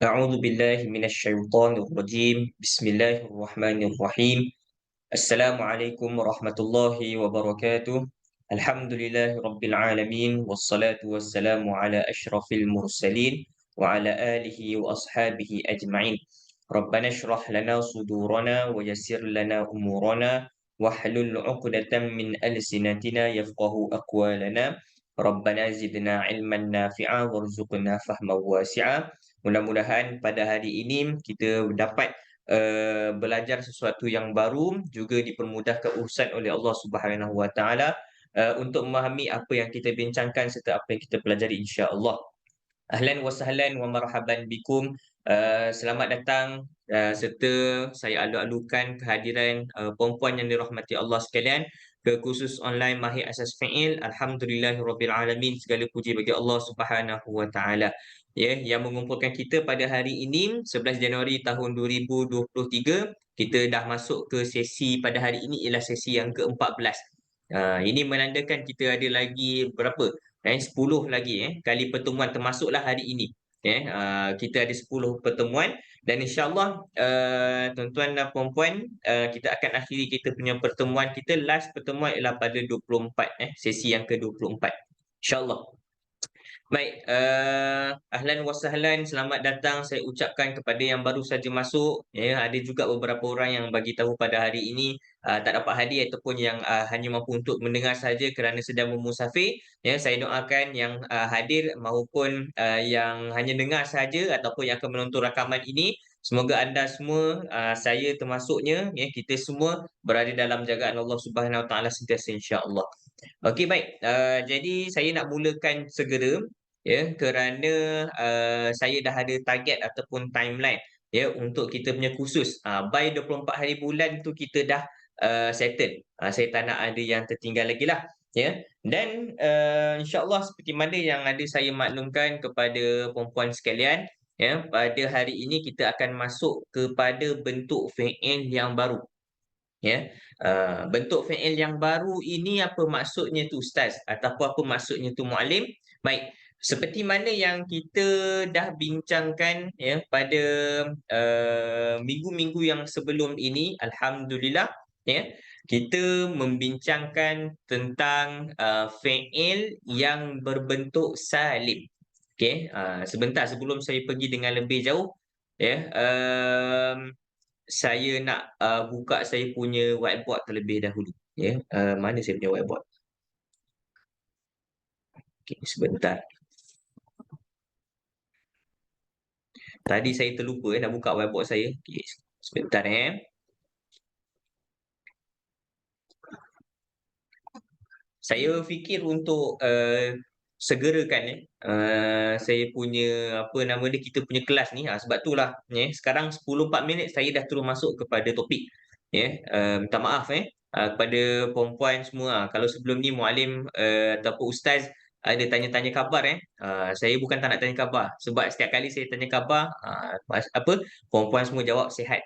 أعوذ بالله من الشيطان الرجيم بسم الله الرحمن الرحيم السلام عليكم ورحمة الله وبركاته الحمد لله رب العالمين والصلاة والسلام على أشرف المرسلين وعلى آله وأصحابه أجمعين ربنا اشرح لنا صدورنا ويسر لنا أمورنا واحلل عقدة من ألسنتنا يفقه أقوالنا ربنا زدنا علما نافعا وارزقنا فهما واسعا. Mudah-mudahan pada hari ini kita dapat belajar sesuatu yang baru, juga dipermudahkan urusan oleh Allah Subhanahu Wa Taala untuk memahami apa yang kita bincangkan serta apa yang kita pelajari insya-Allah. Ahlan wa sahlan wa marhaban bikum. Selamat datang serta saya alu-alukan kehadiran puan-puan yang dirahmati Allah sekalian ke kursus online Mahir Asas Fi'il. Alhamdulillahirabbil alamin. Segala puji bagi Allah Subhanahu wa taala. Ya, yang mengumpulkan kita pada hari ini 11 Januari tahun 2023. Kita dah masuk ke sesi pada hari ini ialah sesi yang ke-14. Ini menandakan kita ada lagi berapa? 10 lagi kali pertemuan termasuklah hari ini. Kita ada 10 pertemuan dan insya-Allah tuan-tuan dan puan-puan kita akan akhiri kita punya pertemuan kita last pertemuan ialah pada 24 sesi yang ke-24. Insya-Allah. Baik, ahlan wa sahlan, selamat datang saya ucapkan kepada yang baru saja masuk. Ya, ada juga beberapa orang yang bagi tahu pada hari ini tak dapat hadir ataupun yang hanya mampu untuk mendengar saja kerana sedang bermusafir. Ya, saya doakan yang hadir maupun yang hanya dengar saja ataupun yang akan menonton rakaman ini, semoga anda semua, saya termasuknya, ya, kita semua berada dalam jagaan Allah Subhanahu Wa Taala sentiasa insya-Allah. Okey, baik. Jadi saya nak mulakan segera, ya, kerana saya dah ada target ataupun timeline, ya, untuk kita punya kursus. By 24 hari bulan tu kita dah settle. Saya tak nak ada yang tertinggal lagi lah, ya. Dan insya-Allah seperti mana yang ada saya maklumkan kepada puan-puan sekalian, ya, pada hari ini kita akan masuk kepada bentuk fi'il yang baru. Ya, bentuk fi'il yang baru ini apa maksudnya tu ustaz? Ataupun apa maksudnya tu muallim? Baik, seperti mana yang kita dah bincangkan ya pada minggu-minggu yang sebelum ini, alhamdulillah ya, kita membincangkan tentang fi'il yang berbentuk salim. Okey, sebentar sebelum saya pergi dengan lebih jauh ya, saya nak buka saya punya whiteboard terlebih dahulu, ya. Mana saya punya whiteboard? Okey, sebentar. Tadi saya terlupa nak buka whiteboard saya. Okey, sebentar Saya fikir untuk segerakan saya punya apa nama dia, kita punya kelas ni, sebab itulah sekarang 10:04 saya dah terus masuk kepada topik. Minta maaf kepada puan-puan semua, kalau sebelum ni muallim ataupun ustaz ada tanya-tanya khabar saya bukan tak nak tanya khabar, sebab setiap kali saya tanya khabar puan-puan semua jawab sihat.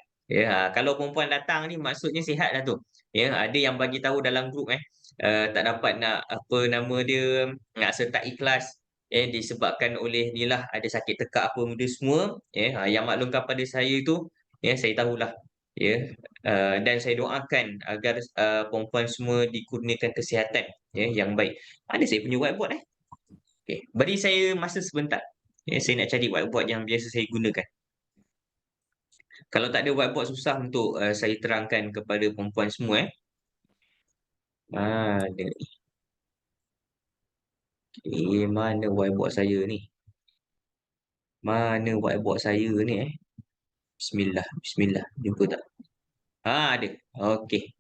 Kalau perempuan datang ni maksudnya sihat dah tu. Ada yang bagi tahu dalam grup tak dapat nak apa nama dia, nak sertai kelas disebabkan oleh ni lah ada sakit tekak apa benda semua yang maklumkan pada saya tu saya tahulah ya dan saya doakan agar perempuan semua dikurniakan kesihatan yang baik. Ada saya punya whiteboard okey, beri saya masa sebentar saya nak cari whiteboard yang biasa saya gunakan. Kalau tak ada whiteboard susah untuk saya terangkan kepada perempuan semua ada. Mana whiteboard saya ni? Mana whiteboard saya ni Bismillah, bismillah. Jumpa tak? Ada. Okey.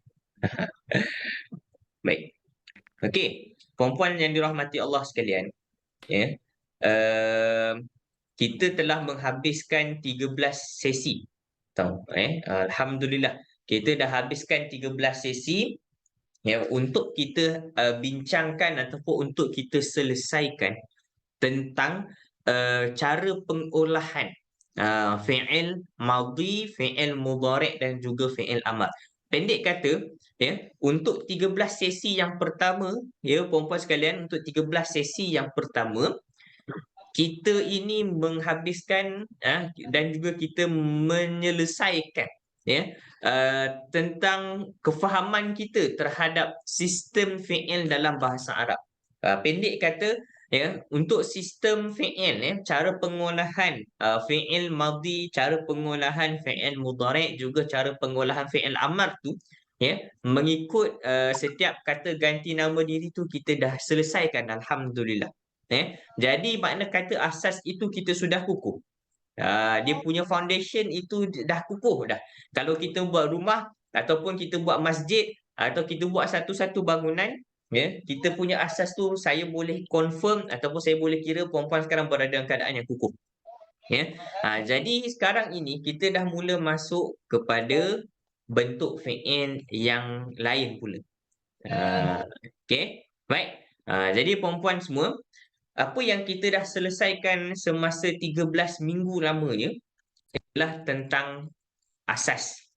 Baik. Okey. Puan-puan yang dirahmati Allah sekalian, ya. Kita telah menghabiskan 13 sesi. Tahu Alhamdulillah. Kita dah habiskan 13 sesi untuk kita bincangkan ataupun untuk kita selesaikan tentang cara pengolahan fi'il madhi, fi'il mudhari' dan juga fi'il amar. Pendek kata, untuk 13 sesi yang pertama, puan-puan sekalian, untuk 13 sesi yang pertama, kita ini menghabiskan dan juga kita menyelesaikan tentang kefahaman kita terhadap sistem fi'il dalam bahasa Arab. Pendek kata, untuk sistem fi'il, cara pengolahan fi'il madhi, cara pengolahan fi'il mudhari' juga cara pengolahan fi'il amar tu, mengikut setiap kata ganti nama diri tu kita dah selesaikan, alhamdulillah. Jadi makna kata asas itu kita sudah kukuh. Dia punya foundation itu dah kukuh dah. Kalau kita buat rumah ataupun kita buat masjid atau kita buat satu-satu bangunan, kita punya asas tu saya boleh confirm ataupun saya boleh kira perempuan sekarang berada dalam keadaan yang kukuh. Jadi sekarang ini kita dah mula masuk kepada bentuk fi'il yang lain pula. Okey, baik. Jadi perempuan semua, apa yang kita dah selesaikan semasa 13 minggu lamanya ialah tentang asas,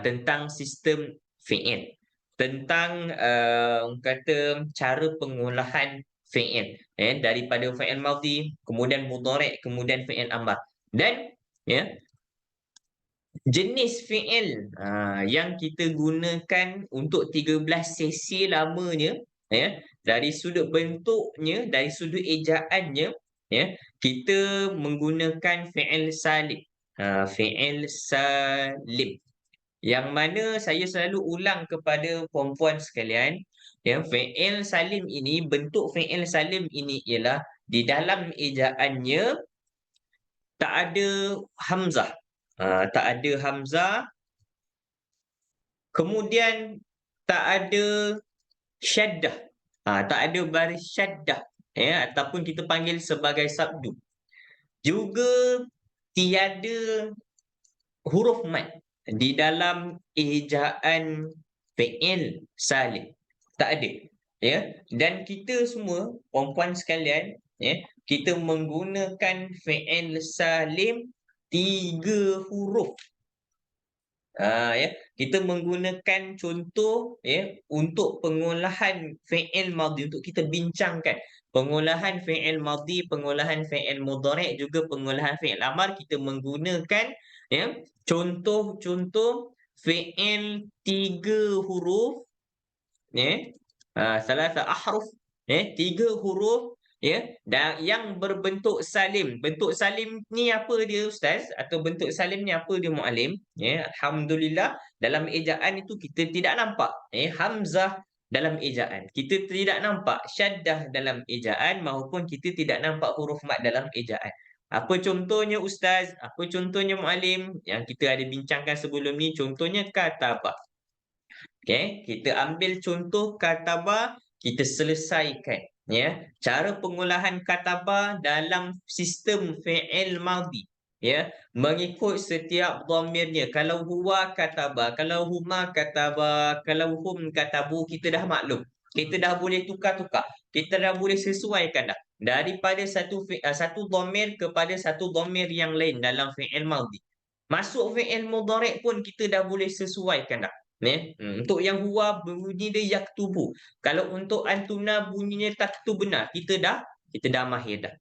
tentang sistem fi'il, tentang orang kata cara pengolahan fi'il, daripada fi'il madhi, kemudian mudhari', kemudian fi'il amar. Dan jenis fi'il yang kita gunakan untuk 13 sesi lamanya, dari sudut bentuknya, dari sudut ejaannya, kita menggunakan fi'il salim. Fi'il salim. Yang mana saya selalu ulang kepada puan-puan sekalian, fi'il salim ini, bentuk fi'il salim ini ialah di dalam ejaannya tak ada hamzah. Tak ada hamzah, kemudian tak ada syaddah, tak ada baris syaddah, ataupun kita panggil sebagai sabdu. Juga tiada huruf mad di dalam ejaan fi'il salim. Tak ada. Dan kita semua, puan-puan sekalian, kita menggunakan fi'il salim 3 huruf. Kita menggunakan contoh untuk pengolahan fi'il madhi, untuk kita bincangkan pengolahan fi'il madhi, pengolahan fi'il mudhari' juga pengolahan fi'il amar. Kita menggunakan contoh-contoh fi'il 3 huruf, salasa ahruf, 3 huruf, dan yang berbentuk salim. Bentuk salim ni apa dia ustaz? Atau bentuk salim ni apa dia muallim? Alhamdulillah dalam ejaan itu kita tidak nampak hamzah dalam ejaan. Kita tidak nampak syaddah dalam ejaan maupun kita tidak nampak huruf mad dalam ejaan. Apa contohnya ustaz? Apa contohnya muallim? Yang kita ada bincangkan sebelum ni, contohnya katabah. Kita ambil contoh katabah, kita selesaikan. Cara pengolahan katabah dalam sistem fi'il madhi. Mengikut setiap dhamirnya. Kalau huwa katabah, kalau huma katabah, kalau hum katabu, kita dah maklum. Kita dah boleh tukar-tukar. Kita dah boleh sesuaikan dah. Daripada satu dhamir kepada satu dhamir yang lain dalam fi'il madhi. Masuk fi'il mudhari' pun kita dah boleh sesuaikan dah. Untuk yang huwa bunyi dia yaktubu. Kalau untuk antuna bunyinya taktubna, kita dah mahir dah.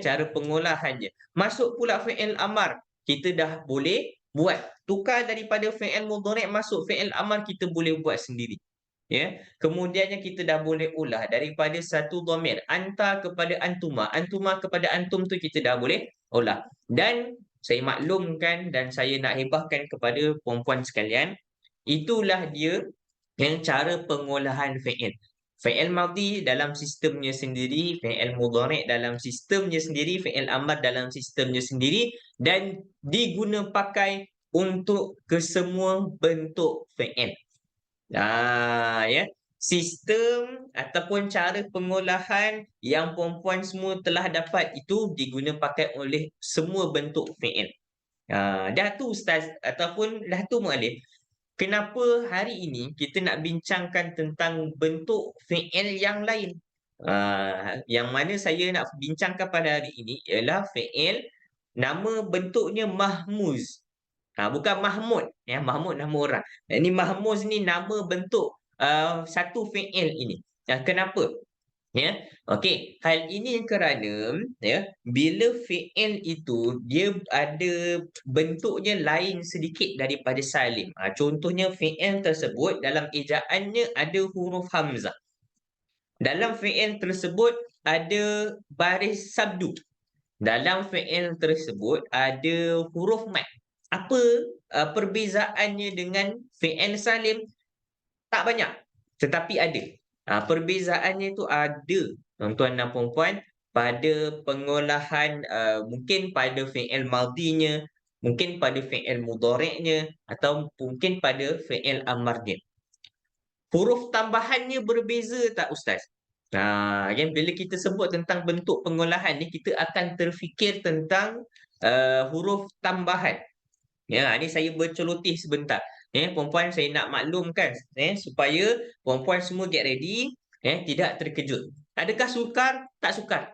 Cara pengolahannya. Masuk pula fi'il amar, kita dah boleh buat. Tukar daripada fi'il mudhari' masuk fi'il amar, kita boleh buat sendiri. Kemudiannya kita dah boleh ulah daripada satu dhamir, anta kepada antuma, antuma kepada antum tu kita dah boleh ulah. Dan saya maklumkan dan saya nak hebahkan kepada puan-puan sekalian, itulah dia yang cara pengolahan fi'il. Fi'il madhi dalam sistemnya sendiri, fi'il mudhari' dalam sistemnya sendiri, fi'il amar dalam sistemnya sendiri, dan diguna pakai untuk kesemua bentuk fi'il. Sistem ataupun cara pengolahan yang puan-puan semua telah dapat itu diguna pakai oleh semua bentuk fi'il. Dah tu ustaz ataupun dah tu muallim. Kenapa hari ini kita nak bincangkan tentang bentuk fi'il yang lain? Yang mana saya nak bincangkan pada hari ini ialah fi'il nama bentuknya mahmuz. Bukan Mahmud. Mahmud nama orang. Ini mahmuz ni nama bentuk satu fi'il ini. Kenapa? Ya. Okey, hal ini kerana ya, bila fi'il itu dia ada bentuknya lain sedikit daripada salim. Contohnya fi'il tersebut dalam ejaannya ada huruf hamzah. Dalam fi'il tersebut ada baris sabdu. Dalam fi'il tersebut ada huruf mat. Apa perbezaannya dengan fi'il salim? Tak banyak, tetapi ada. Perbezaannya itu ada, tuan-tuan dan puan-puan, pada pengolahan, mungkin pada fi'il madhinya, mungkin pada fi'il mudhari'nya, atau mungkin pada fi'il amarnya. Huruf tambahannya berbeza tak Ustaz? Kan bila kita sebut tentang bentuk pengolahan ni, kita akan terfikir tentang, huruf tambahan. Ya, ni saya berceloteh sebentar. Puan-puan saya nak maklumkan, supaya puan-puan semua get ready, tidak terkejut. Adakah sukar? Tak sukar.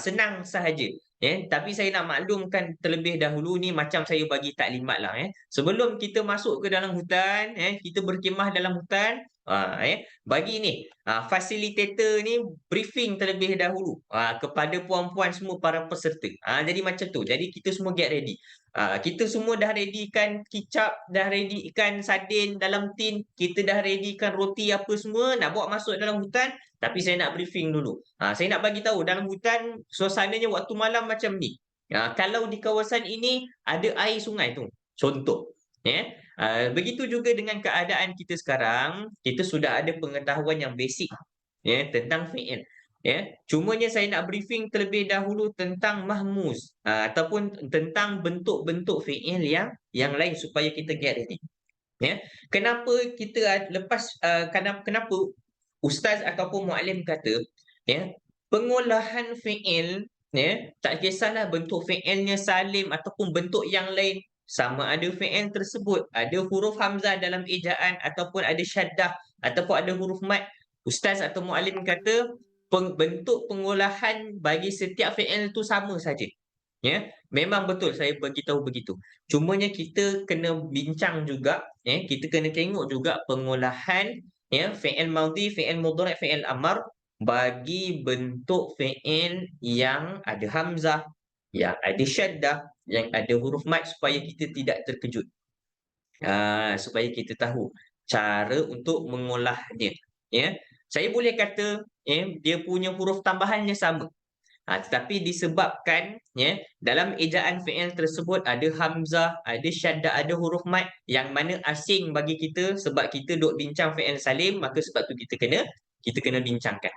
Senang sahaja. Tapi saya nak maklumkan terlebih dahulu ni macam saya bagi taklimat lah. Sebelum kita masuk ke dalam hutan, kita berkhemah dalam hutan, bagi ni, fasilitator ni briefing terlebih dahulu kepada puan-puan semua para peserta. Jadi macam tu. Jadi kita semua get ready. Kita semua dah readykan kicap, dah readykan sardin dalam tin, kita dah readykan roti apa semua, nak bawa masuk dalam hutan, tapi saya nak briefing dulu. Saya nak bagi tahu dalam hutan suasananya waktu malam macam ni. Kalau di kawasan ini ada air sungai tu, contoh. Begitu juga dengan keadaan kita sekarang, kita sudah ada pengetahuan yang basic tentang fi'il. Cumanya saya nak briefing terlebih dahulu tentang mahmuz ataupun tentang bentuk-bentuk fi'il yang lain supaya kita get ready. Kenapa kita lepas kenapa ustaz ataupun muallim kata pengolahan fi'il tak kisahlah bentuk fi'ilnya salim ataupun bentuk yang lain, sama ada fi'il tersebut ada huruf hamzah dalam ejaan ataupun ada syaddah ataupun ada huruf mat, ustaz atau muallim kata bentuk pengolahan bagi setiap fi'il itu sama saja. Memang betul saya beritahu begitu. Cumanya kita kena bincang juga, kita kena tengok juga pengolahan fi'il madhi, fi'il mudhari', fi'il amar bagi bentuk fi'il yang ada hamzah, yang ada syaddah, yang ada huruf mat supaya kita tidak terkejut. Supaya kita tahu cara untuk mengolahnya. Saya boleh kata dia punya huruf tambahannya sama. Tetapi disebabkan dalam ejaan fi'il tersebut ada hamzah, ada syaddah, ada huruf mat yang mana asing bagi kita sebab kita duk bincang fi'il salim, maka sebab tu kita kena bincangkan.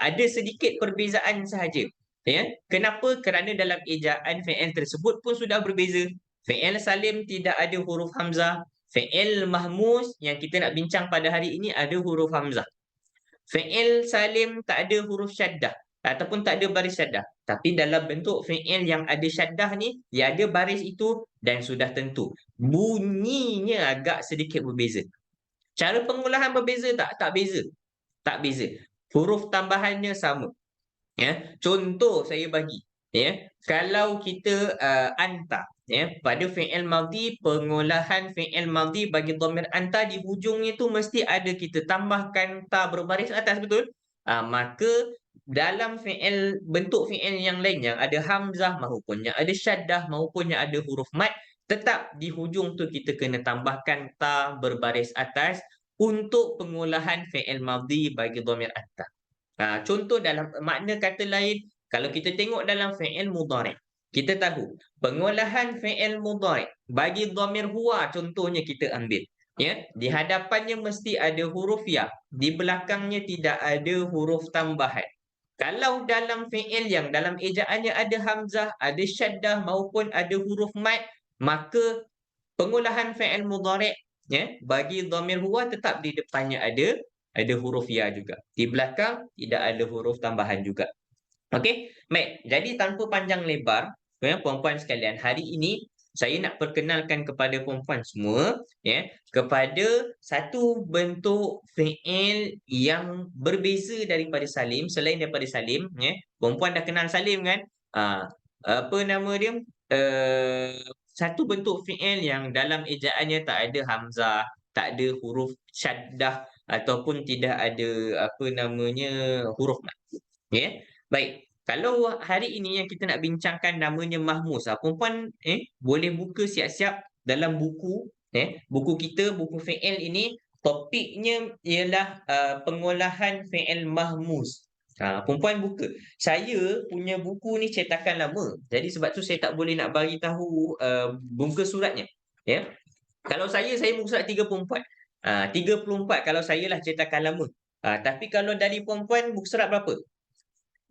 Ada sedikit perbezaan sahaja. Kenapa? Kerana dalam ejaan fi'il tersebut pun sudah berbeza. Fi'il salim tidak ada huruf hamzah. Fi'il mahmuz yang kita nak bincang pada hari ini ada huruf hamzah. Fi'il salim tak ada huruf syaddah ataupun tak ada baris syaddah. Tapi dalam bentuk fi'il yang ada syaddah ni, dia ada baris itu dan sudah tentu. Bunyinya agak sedikit berbeza. Cara pengolahan berbeza tak? Tak beza. Tak beza. Huruf tambahannya sama. Contoh saya bagi. Kalau kita anta, pada fi'il madhi, pengolahan fi'il madhi bagi dhamir anta di hujungnya tu mesti ada kita tambahkan ta berbaris atas, betul? Maka dalam fi'il, bentuk fi'il yang lain yang ada hamzah maupun yang ada syaddah maupun yang ada huruf mat, tetap di hujung tu kita kena tambahkan ta berbaris atas untuk pengolahan fi'il madhi bagi dhamir anta. Contoh dalam makna kata lain, kalau kita tengok dalam fi'il mudhari', kita tahu pengolahan fi'il mudhari' bagi dhamir huwa contohnya kita ambil. Di hadapannya mesti ada huruf ya, di belakangnya tidak ada huruf tambahan. Kalau dalam fi'il yang dalam ejaannya ada hamzah, ada syaddah maupun ada huruf mat, maka pengolahan fi'il mudhari' bagi dhamir huwa tetap di depannya ada huruf ya juga. Di belakang tidak ada huruf tambahan juga. Okey, baik. Jadi tanpa panjang lebar, puan-puan sekalian, hari ini saya nak perkenalkan kepada puan-puan semua kepada satu bentuk fi'il yang berbeza daripada salim, selain daripada salim. Puan-puan dah kenal salim kan? Apa nama dia? Satu bentuk fi'il yang dalam ejaannya tak ada hamzah, tak ada huruf syaddah, ataupun tidak ada apa namanya huruf mat. Ya. Baik. Kalau hari ini yang kita nak bincangkan namanya Mahmuz. Perempuan boleh buka siap-siap dalam buku buku kita, buku fi'il ini topiknya ialah pengolahan fi'il mahmuz. Perempuan buka. Saya punya buku ni cetakan lama. Jadi sebab tu saya tak boleh nak bagi tahu muka suratnya. Ya. Kalau saya muka surat 34. 34 kalau saya lah cetakan lama. Tapi kalau dari perempuan muka surat berapa?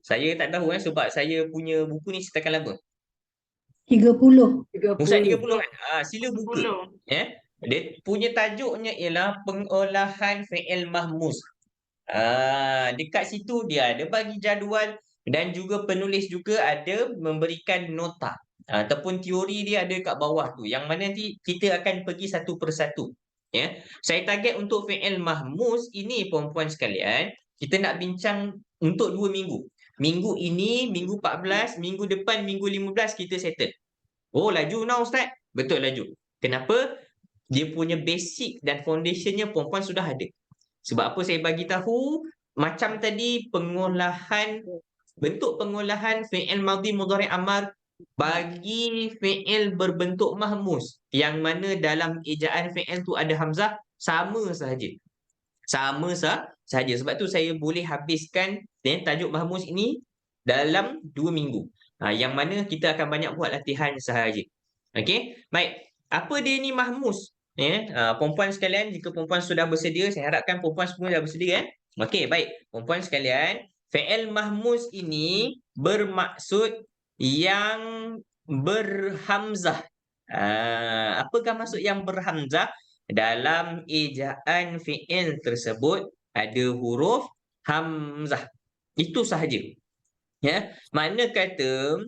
Saya tak tahu sebab saya punya buku ni cetakan lama. 30. Muka surat 30 kan? Sila buka. 10. Ya. Dia punya tajuknya ialah pengolahan fi'il mahmuz. Dekat situ dia ada bagi jadual dan juga penulis juga ada memberikan nota. Ataupun teori dia ada kat bawah tu. Yang mana nanti kita akan pergi satu persatu. Ya. Saya target untuk fi'il mahmuz ini perempuan sekalian, kita nak bincang untuk 2 minggu. Minggu ini, minggu 14, minggu depan, minggu 15 kita settle. Oh, laju now Ustaz. Betul laju. Kenapa? Dia punya basic dan foundationnya perempuan sudah ada. Sebab apa saya bagi tahu? Macam tadi bentuk pengolahan fi'il madhi mudhari' amar bagi fi'il berbentuk mahmuz yang mana dalam ejaan fi'il tu ada hamzah sama sahaja. Sama sahaja. Sebab tu saya boleh habiskan tajuk mahmuz ini dalam 2 minggu. Yang mana kita akan banyak buat latihan sahaja. Okey? Baik. Apa dia ni mahmuz? Perempuan sekalian, jika perempuan sudah bersedia, saya harapkan perempuan semua dah bersedia. Okey, baik. Perempuan sekalian, fi'il mahmuz ini bermaksud yang berhamzah. Apakah maksud yang berhamzah? Dalam ejaan fi'il tersebut ada huruf hamzah. Itu sahaja. Ya, makna kata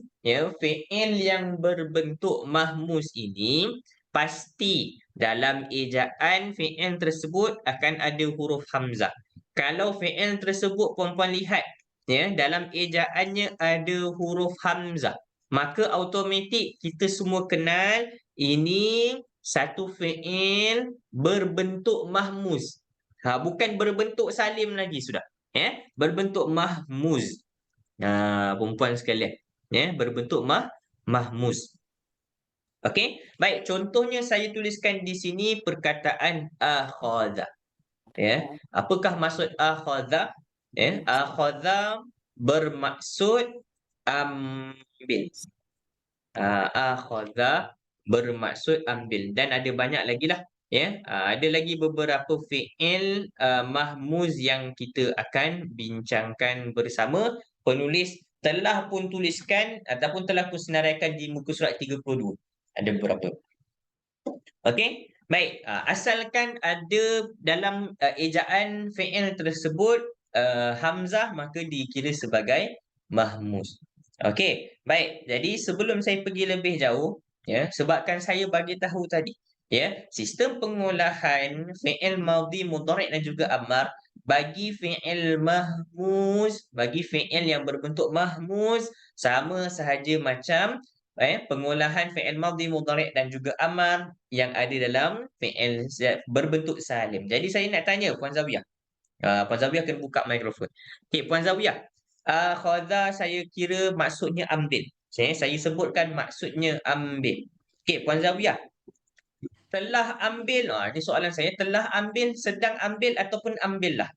fi'il yang berbentuk mahmuz ini pasti dalam ejaan fi'il tersebut akan ada huruf hamzah. Kalau fi'il tersebut perempuan lihat dalam ejaannya ada huruf hamzah, maka automatik kita semua kenal ini satu fi'il berbentuk mahmuz. Bukan berbentuk salim lagi sudah. Berbentuk mahmuz. Perempuan sekalian. Berbentuk mahmuz. Okey. Baik, contohnya saya tuliskan di sini perkataan akhadha. Apakah maksud akhadha? Akhadha bermaksud ambil. Akhadha bermaksud ambil dan ada banyak lagi lah. Ada lagi beberapa fi'il mahmuz yang kita akan bincangkan bersama. Penulis telah pun tuliskan ataupun telah pun senaraikan di muka surat 32. Ada beberapa. Okey. Baik, asalkan ada dalam ejaan fi'il tersebut hamzah, maka dikira sebagai mahmuz. Okey, baik. Jadi sebelum saya pergi lebih jauh, sebabkan saya bagi tahu tadi, sistem pengolahan fi'il madhi mudhari' dan juga amar bagi fi'il mahmuz, bagi fi'il yang berbentuk mahmuz sama sahaja macam pengolahan fi'il madhi mudhari' dan juga amar yang ada dalam fi'il berbentuk salim. Jadi saya nak tanya Puan Zawiyah. Puan Zawiyah kena buka mikrofon. Okey, Puan Zawiyah. Khadha saya kira maksudnya ambil. Saya sebutkan maksudnya ambil. Okey, Puan Zawiyah. Telah ambil, ini soalan saya. Telah ambil, sedang ambil ataupun ambillah.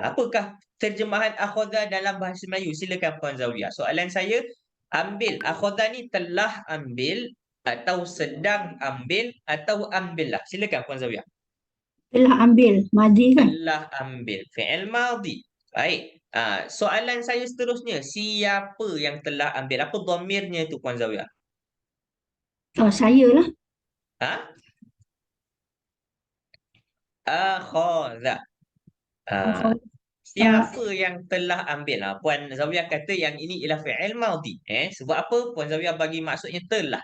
Apakah terjemahan akhadha dalam bahasa Melayu? Silakan Puan Zawiyah. Soalan saya, ambil. Akhadha ni telah ambil atau sedang ambil atau ambillah. Silakan Puan Zawiyah. Telah ambil. Madhi kan? Telah ambil. Fi'il madhi. Baik. Soalan saya seterusnya. Siapa yang telah ambil? Apa dhamirnya tu Puan Zawiyah? Saya lah. Akhadha. Siapa yang telah ambil? Puan Zawiyah kata yang ini ialah fi'il madhi. Sebab apa? Puan Zawiyah bagi maksudnya telah.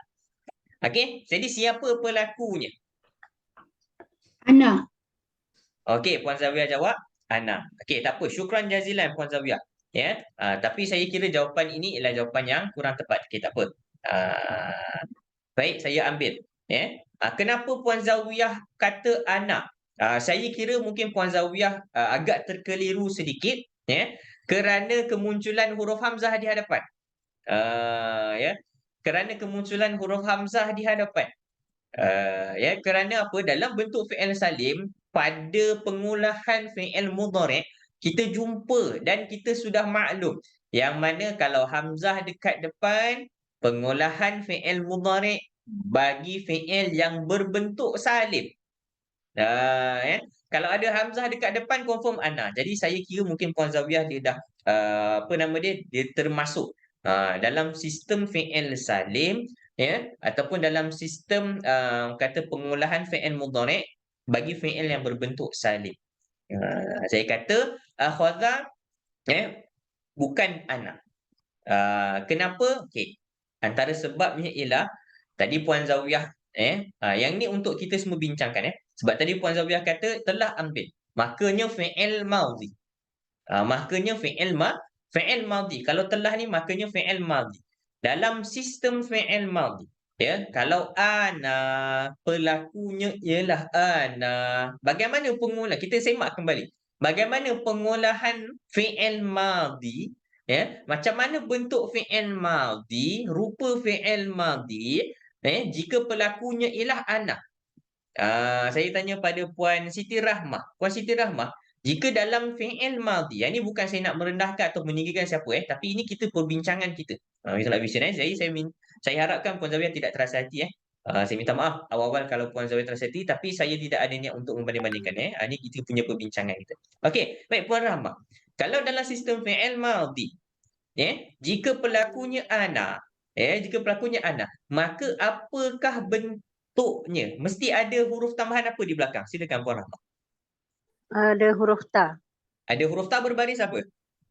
Okey, jadi siapa pelakunya? Ana. Okey, Puan Zawiyah jawab ana. Okey, tak apa. Syukran jazilan Puan Zawiyah. Tapi saya kira jawapan ini ialah jawapan yang kurang tepat. Okey, tak apa. Baik, saya ambil. Kenapa Puan Zawiyah kata ana? Saya kira mungkin Puan Zawiyah agak terkeliru sedikit, ya, kerana kemunculan huruf hamzah di hadapan. Ya, kerana kemunculan huruf hamzah di hadapan. Ya, kerana apa? Dalam bentuk fi'il salim, pada pengulahan fi'il mudhari' kita jumpa dan kita sudah maklum yang mana kalau hamzah dekat depan, pengulahan fi'il mudhari' bagi fi'il yang berbentuk salim. Ya. Kalau ada hamzah dekat depan confirm ana. Jadi saya kira mungkin Puan Zawiyah dia dah apa nama dia termasuk dalam sistem fi'il salim, ya, ataupun dalam sistem kata pengolahan fi'il mudhari' bagi fi'il yang berbentuk salim. Saya kata akhadha, ya, bukan ana. Kenapa? Okey. Antara sebabnya ialah tadi Puan Zawiyah, yang ni untuk kita semua bincangkan, sebab tadi Puan Zawiyah kata telah ambil, makanya fi'il madhi. Makanya fi'il madhi. Kalau telah ni makanya fi'il madhi. Dalam sistem fi'il madhi, ya, kalau ana pelakunya ialah ana, bagaimana kita semak kembali. Bagaimana pengolahan fi'il madhi, ya? Macam mana bentuk fi'il madhi, rupa fi'il madhi, jika pelakunya ialah ana? Saya tanya pada Puan Siti Rahmah. Puan Siti Rahmah, jika dalam fi'il madhi, yang ni bukan saya nak merendahkan atau meninggikan siapa, tapi ini kita perbincangan kita. Kita nak bincang, saya harapkan Puan Zawiyah tidak terasa hati, saya minta maaf awal-awal kalau Puan Zawiyah terasa hati, tapi saya tidak ada niat untuk membanding-bandingkan, Ini kita punya perbincangan kita. Okey, baik Puan Rahmah. Kalau dalam sistem fi'il madhi, jika pelakunya ana, maka apakah bentuknya? Mesti ada huruf tambahan apa di belakang? Silakan Puan Rahmah. Ada huruf ta, Ada huruf ta berbaris apa?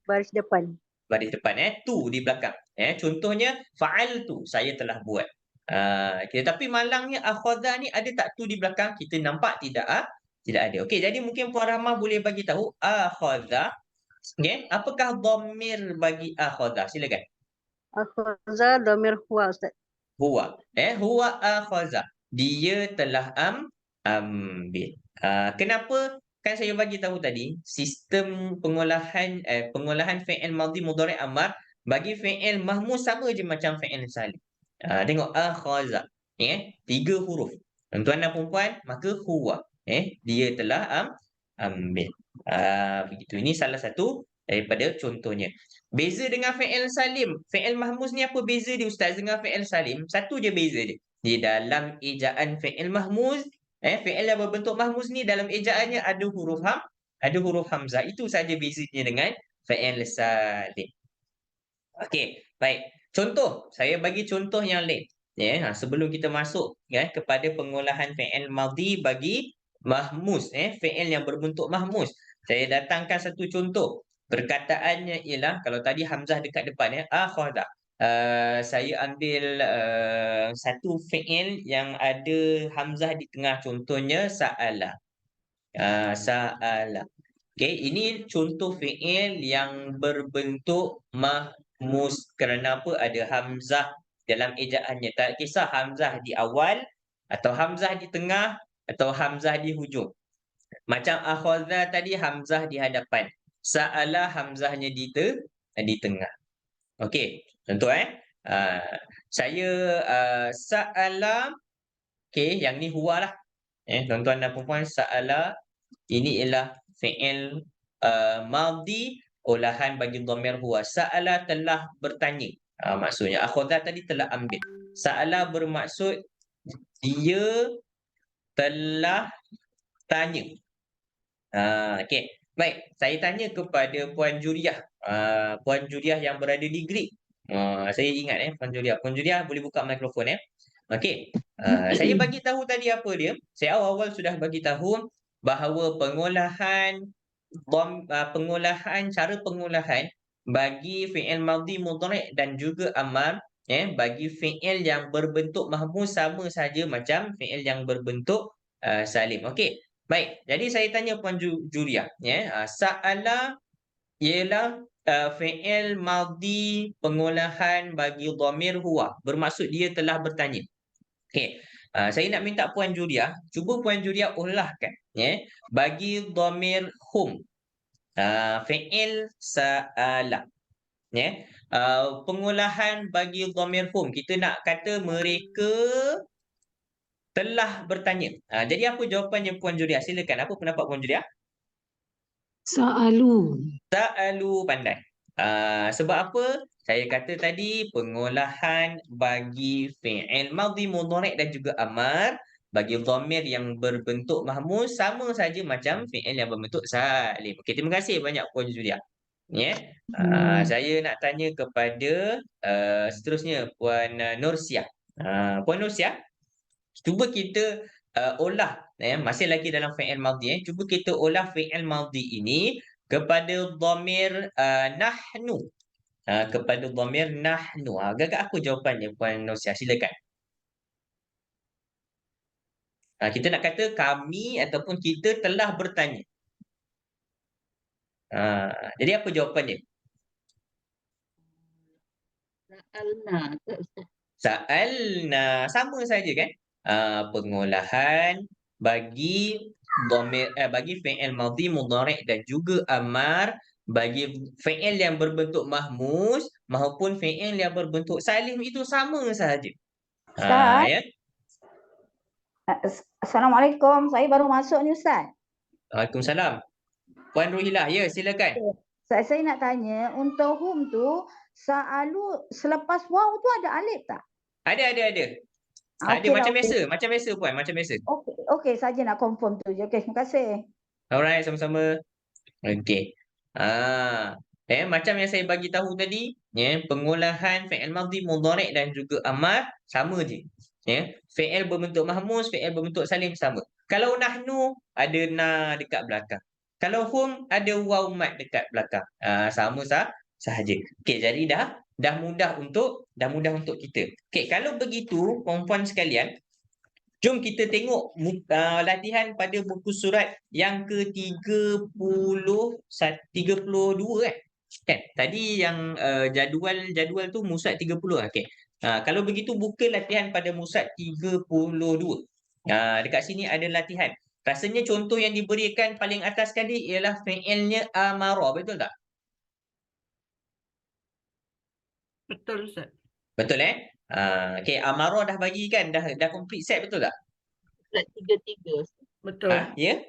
baris depan. Baris depan, tu di belakang. Contohnya fa'altu, saya telah buat. Tapi malangnya akhadha ni ada tak tu di belakang? Kita nampak tidak? Tidak ada. Okey, jadi mungkin Puan Rahmah boleh bagi tahu akhadha. Apakah dhamir bagi akhadha? Silakan. Akhadha dhamir huwa, Ustaz. Huwa. Huwa akhadha. Dia telah ambil. Kenapa? Kan saya bagi tahu tadi, sistem pengolahan fi'il madhi mudhari' amar bagi fi'il mahmuz sama je macam fi'il salim. Tengok akhadha. 3 huruf. Tuan dan perempuan, maka huwa. Dia telah ambil. Begitu. Ini salah satu daripada contohnya. Beza dengan fi'il salim. Fi'il mahmuz ni apa beza dia Ustaz dengan fi'il salim? Satu je beza dia. Di dalam ejaan fi'il mahmuz, fi'il yang berbentuk mahmuz ni dalam ejaannya ada huruf hamzah. Itu saja bezanya dengan fi'il salim. Okey, baik. Contoh, saya bagi contoh yang lain. Sebelum kita masuk kepada pengolahan fi'il madhi bagi mahmuz, fi'il yang berbentuk mahmuz. Saya datangkan satu contoh. Perkataannya ialah kalau tadi hamzah dekat depan, akhadha. Saya ambil satu fi'il yang ada hamzah di tengah, contohnya sa'ala. Sa'ala. Okey, ini contoh fi'il yang berbentuk mahmuz. Kerana apa? Ada hamzah dalam ejaannya. Tak kisah hamzah di awal atau hamzah di tengah atau hamzah di hujung. Macam akhadha tadi hamzah di hadapan. Sa'ala hamzahnya di tengah. Okey, contoh saya sa'ala, okey, yang ni huwa lah. Tuan-tuan dan puan-puan, sa'ala ini ialah fi'il madhi olahan bagi dhamir huwa. Sa'ala telah bertanya. Maksudnya akhadha tadi telah ambil. Sa'ala bermaksud dia telah tanya. Okey. Baik, saya tanya kepada Puan Juriah. Puan Juriah yang berada di Greek. Saya ingat Puan Juriah. Puan Juriah boleh buka mikrofon Okey. Saya bagi tahu tadi apa dia? Saya awal-awal sudah bagi tahu bahawa cara pengolahan bagi fi'il madhi mudhari' dan juga amar, bagi fi'il yang berbentuk mahmuz sama saja macam fi'il yang berbentuk salim. Okey. Baik, jadi saya tanya Puan Juriah, sa'ala ialah fi'il madhi pengolahan bagi dhamir huwa. Bermaksud dia telah bertanya. Okey. Saya nak minta Puan Julia, cuba Puan Julia olahkan bagi dhamir hum. Fi'il sa'ala. Pengolahan bagi dhamir hum. Kita nak kata mereka telah bertanya. Jadi apa jawapannya Puan Julia? Silakan. Apa pendapat Puan Julia? Sa'alu. Sa'alu, pandai. Sebab apa? Saya kata tadi pengolahan bagi fi'il madhi mudhari' dan juga amar bagi dhamir yang berbentuk mahmuz sama saja macam fi'il yang berbentuk salim. Okey, terima kasih banyak Puan Julia. Saya nak tanya kepada seterusnya Puan Nursiah. Puan Nursiah, cuba kita olah masih lagi dalam fi'il madhi cuba kita olah fi'il madhi ini kepada dhamir nahnu. Kepada dhamir nahnu. Agak apa jawapannya Puan Nursiah? Silakan. Kita nak kata kami ataupun kita telah bertanya. Jadi apa jawapannya? Sa'alna ke Ustaz? Sa'alna, sama saja kan? Pengolahan bagi dhamir bagi fi'il madhi mudhari' dan juga amar bagi fi'il yang berbentuk mahmuz maupun fi'il yang berbentuk salim itu sama sahaja. Ustaz. Ya. Assalamualaikum. Saya baru masuk ni Ustaz. Waalaikumsalam. Puan Ruhilah, ya silakan. Saya nak tanya, untuk hum tu sa'alu selepas waw tu ada alif tak? Ada. Ada Okey macam lah, biasa, macam biasa Puan, macam biasa. Okey, saja nak confirm tu je. Okey, terima kasih. Alright, sama-sama. Okey. Macam yang saya bagi tahu tadi, pengolahan fi'il madhi mudhari' dan juga amar sama je. Fi'il berbentuk mahmuz, fi'il berbentuk salim sama. Kalau nahnu ada na dekat belakang. Kalau hum ada waw mat dekat belakang. Sama sahaja. Okey, jadi dah mudah untuk kita. Okey, kalau begitu puan-puan sekalian, jom kita tengok latihan pada buku surat yang ke-32 kan. Tadi yang jadual tu musad 30. Okey. Kalau begitu buka latihan pada musad 32. Dekat sini ada latihan. Rasanya contoh yang diberikan paling atas sekali ialah fi'ilnya amara, betul tak? Betul Ustaz. Betul okey, amara dah bagi kan, dah complete set, betul tak? Surat 33 Ustaz. Betul. Ya?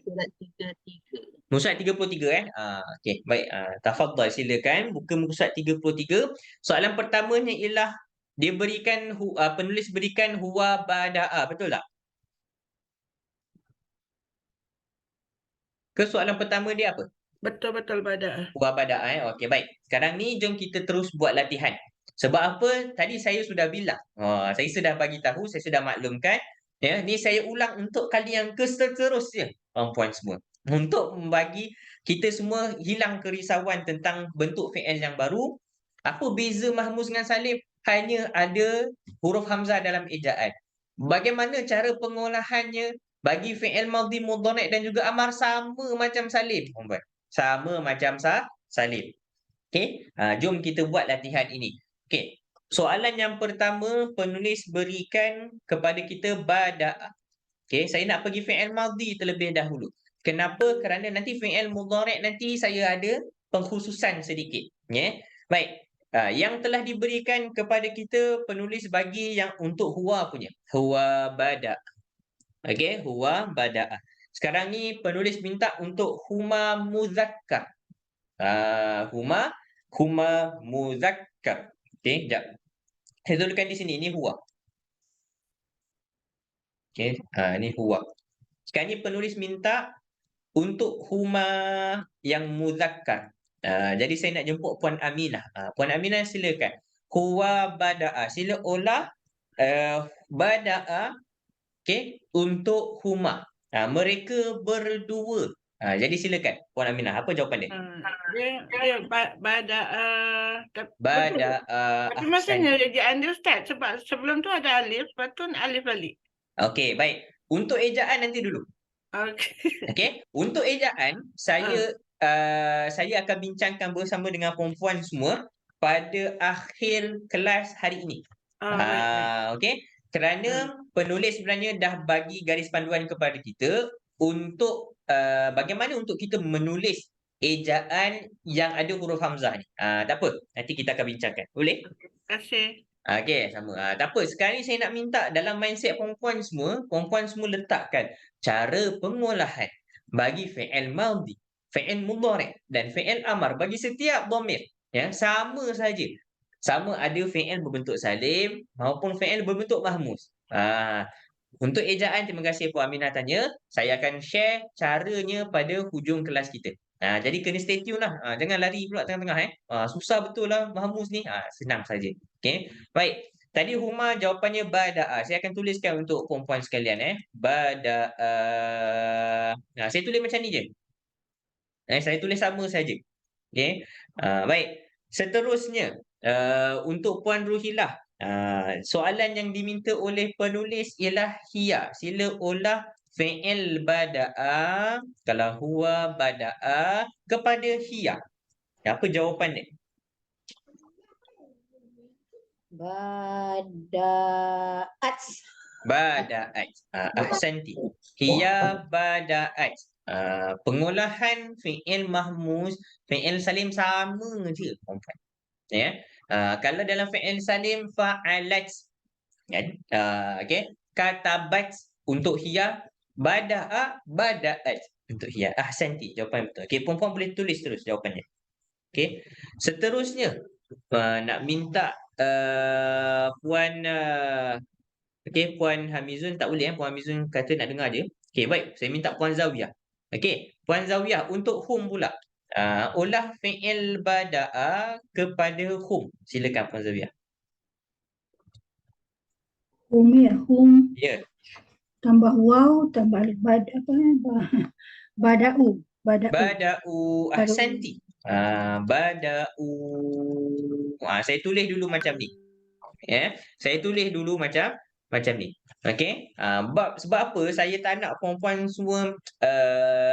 Surat 33. Musad 33 okey, baik. Tafadhal silakan buka muka surat 33. Soalan pertamanya ialah dia berikan penulis berikan huwa bada'a, betul tak? Ke soalan pertama dia apa? Betul pada. Huwa bada'a. Okey, baik. Sekarang ni jom kita terus buat latihan. Sebab apa? Tadi saya sudah bilang. Saya sudah bagi tahu, saya sudah maklumkan. Ni saya ulang untuk kali yang seterusnya, puan-puan semua. Untuk membagi kita semua hilang kerisauan tentang bentuk fi'il yang baru. Apa beza mahmuz dengan salim? Hanya ada huruf hamzah dalam ejaan. Bagaimana cara pengolahannya? Bagi fi'il madhi mudhari' dan juga amar sama macam salim, puan-puan. Sama macam salim. Okey, jom kita buat latihan ini. Okey, soalan yang pertama penulis berikan kepada kita bada'a. Okey, saya nak pergi fi'il madhi terlebih dahulu. Kenapa? Kerana nanti fi'il mudhari' nanti saya ada pengkhususan sedikit. Baik. Yang telah diberikan kepada kita penulis bagi yang untuk huwa punya. Huwa bada'a. Okey, huwa bada'a. Sekarang ni penulis minta untuk huma muzakkar. Huma muzakkar. Okey, jap. Saya tuliskan di sini, ini huwa. Okey, ini huwa. Sekarang ni penulis minta untuk huma yang muzakkar. Jadi saya nak jemput Puan Aminah. Puan Aminah silakan. Huwa bada'a. Sila olah bada'a untuk huma. Mereka berdua. Jadi silakan Puan Aminah. Apa jawapan dia? Dia bada'a. Bada'a. Tapi maksudnya ejaan dia Ustaz. Sebab sebelum tu ada alif. Lepas tu alif balik. Okey, baik. Untuk ejaan nanti dulu. Okey. Untuk ejaan saya akan bincangkan bersama dengan perempuan semua pada akhir kelas hari ini. Okey. Kerana penulis sebenarnya dah bagi garis panduan kepada kita untuk bagaimana untuk kita menulis ejaan yang ada huruf hamzah ni. Tak apa, nanti kita akan bincangkan. Boleh? Terima kasih. Okey, sama. Tak apa, sekarang ni saya nak minta dalam mindset perempuan semua letakkan cara pengolahan bagi fi'il madhi, fi'il mudhari' dan fi'il amar bagi setiap dhamir. Ya, sama saja. Sama ada fi'il berbentuk salim maupun fi'il berbentuk mahmuz. Untuk ejaan, terima kasih Puan Aminah tanya. Saya akan share caranya pada hujung kelas kita. Jadi kena stay tune lah. Jangan lari pula tengah-tengah. Susah betul lah mahmuz ni. Senang saja. Okey. Baik. Tadi Huma jawapannya bada'a. Saya akan tuliskan untuk perempuan sekalian. Bada'a. Saya tulis macam ni je. Saya tulis sama saja. Okey. Baik. Seterusnya, untuk Puan Ruhilah, soalan yang diminta oleh penulis ialah hiya. Sila olah fi'il bada'a, kalau huwa bada'a kepada hiya. Apa jawapan dia? Bada'at. Bada'at. Ahsanti. Hiya bada'at. Pengolahan fi'il mahmuz, fi'il salim sama je perempuan. Ya. Kalau dalam fi'il salim fa'alat, kan? Okey. Katabat untuk hiya, bada'a bada'at untuk hiya. Ahsanti, jawapan betul. Okey, perempuan boleh tulis terus jawapannya. Okey. Seterusnya, nak minta Puan okey, Puan Hamizun tak boleh. Puan Hamizun kata nak dengar je. Okey, baik. Saya minta Puan Zawiyah. Okey, Puan Zawiyah untuk hum pula. Olah fi'il bada'a kepada hum. Silakan Puan Zawiyah. Hum ya, hum Ya. tambah waw tambah bada'u. Bada'u. Ahsanti. Bada'u. Saya tulis dulu macam ni. Ya. Saya tulis dulu macam ni. Okey. Sebab apa saya tak nak perempuan semua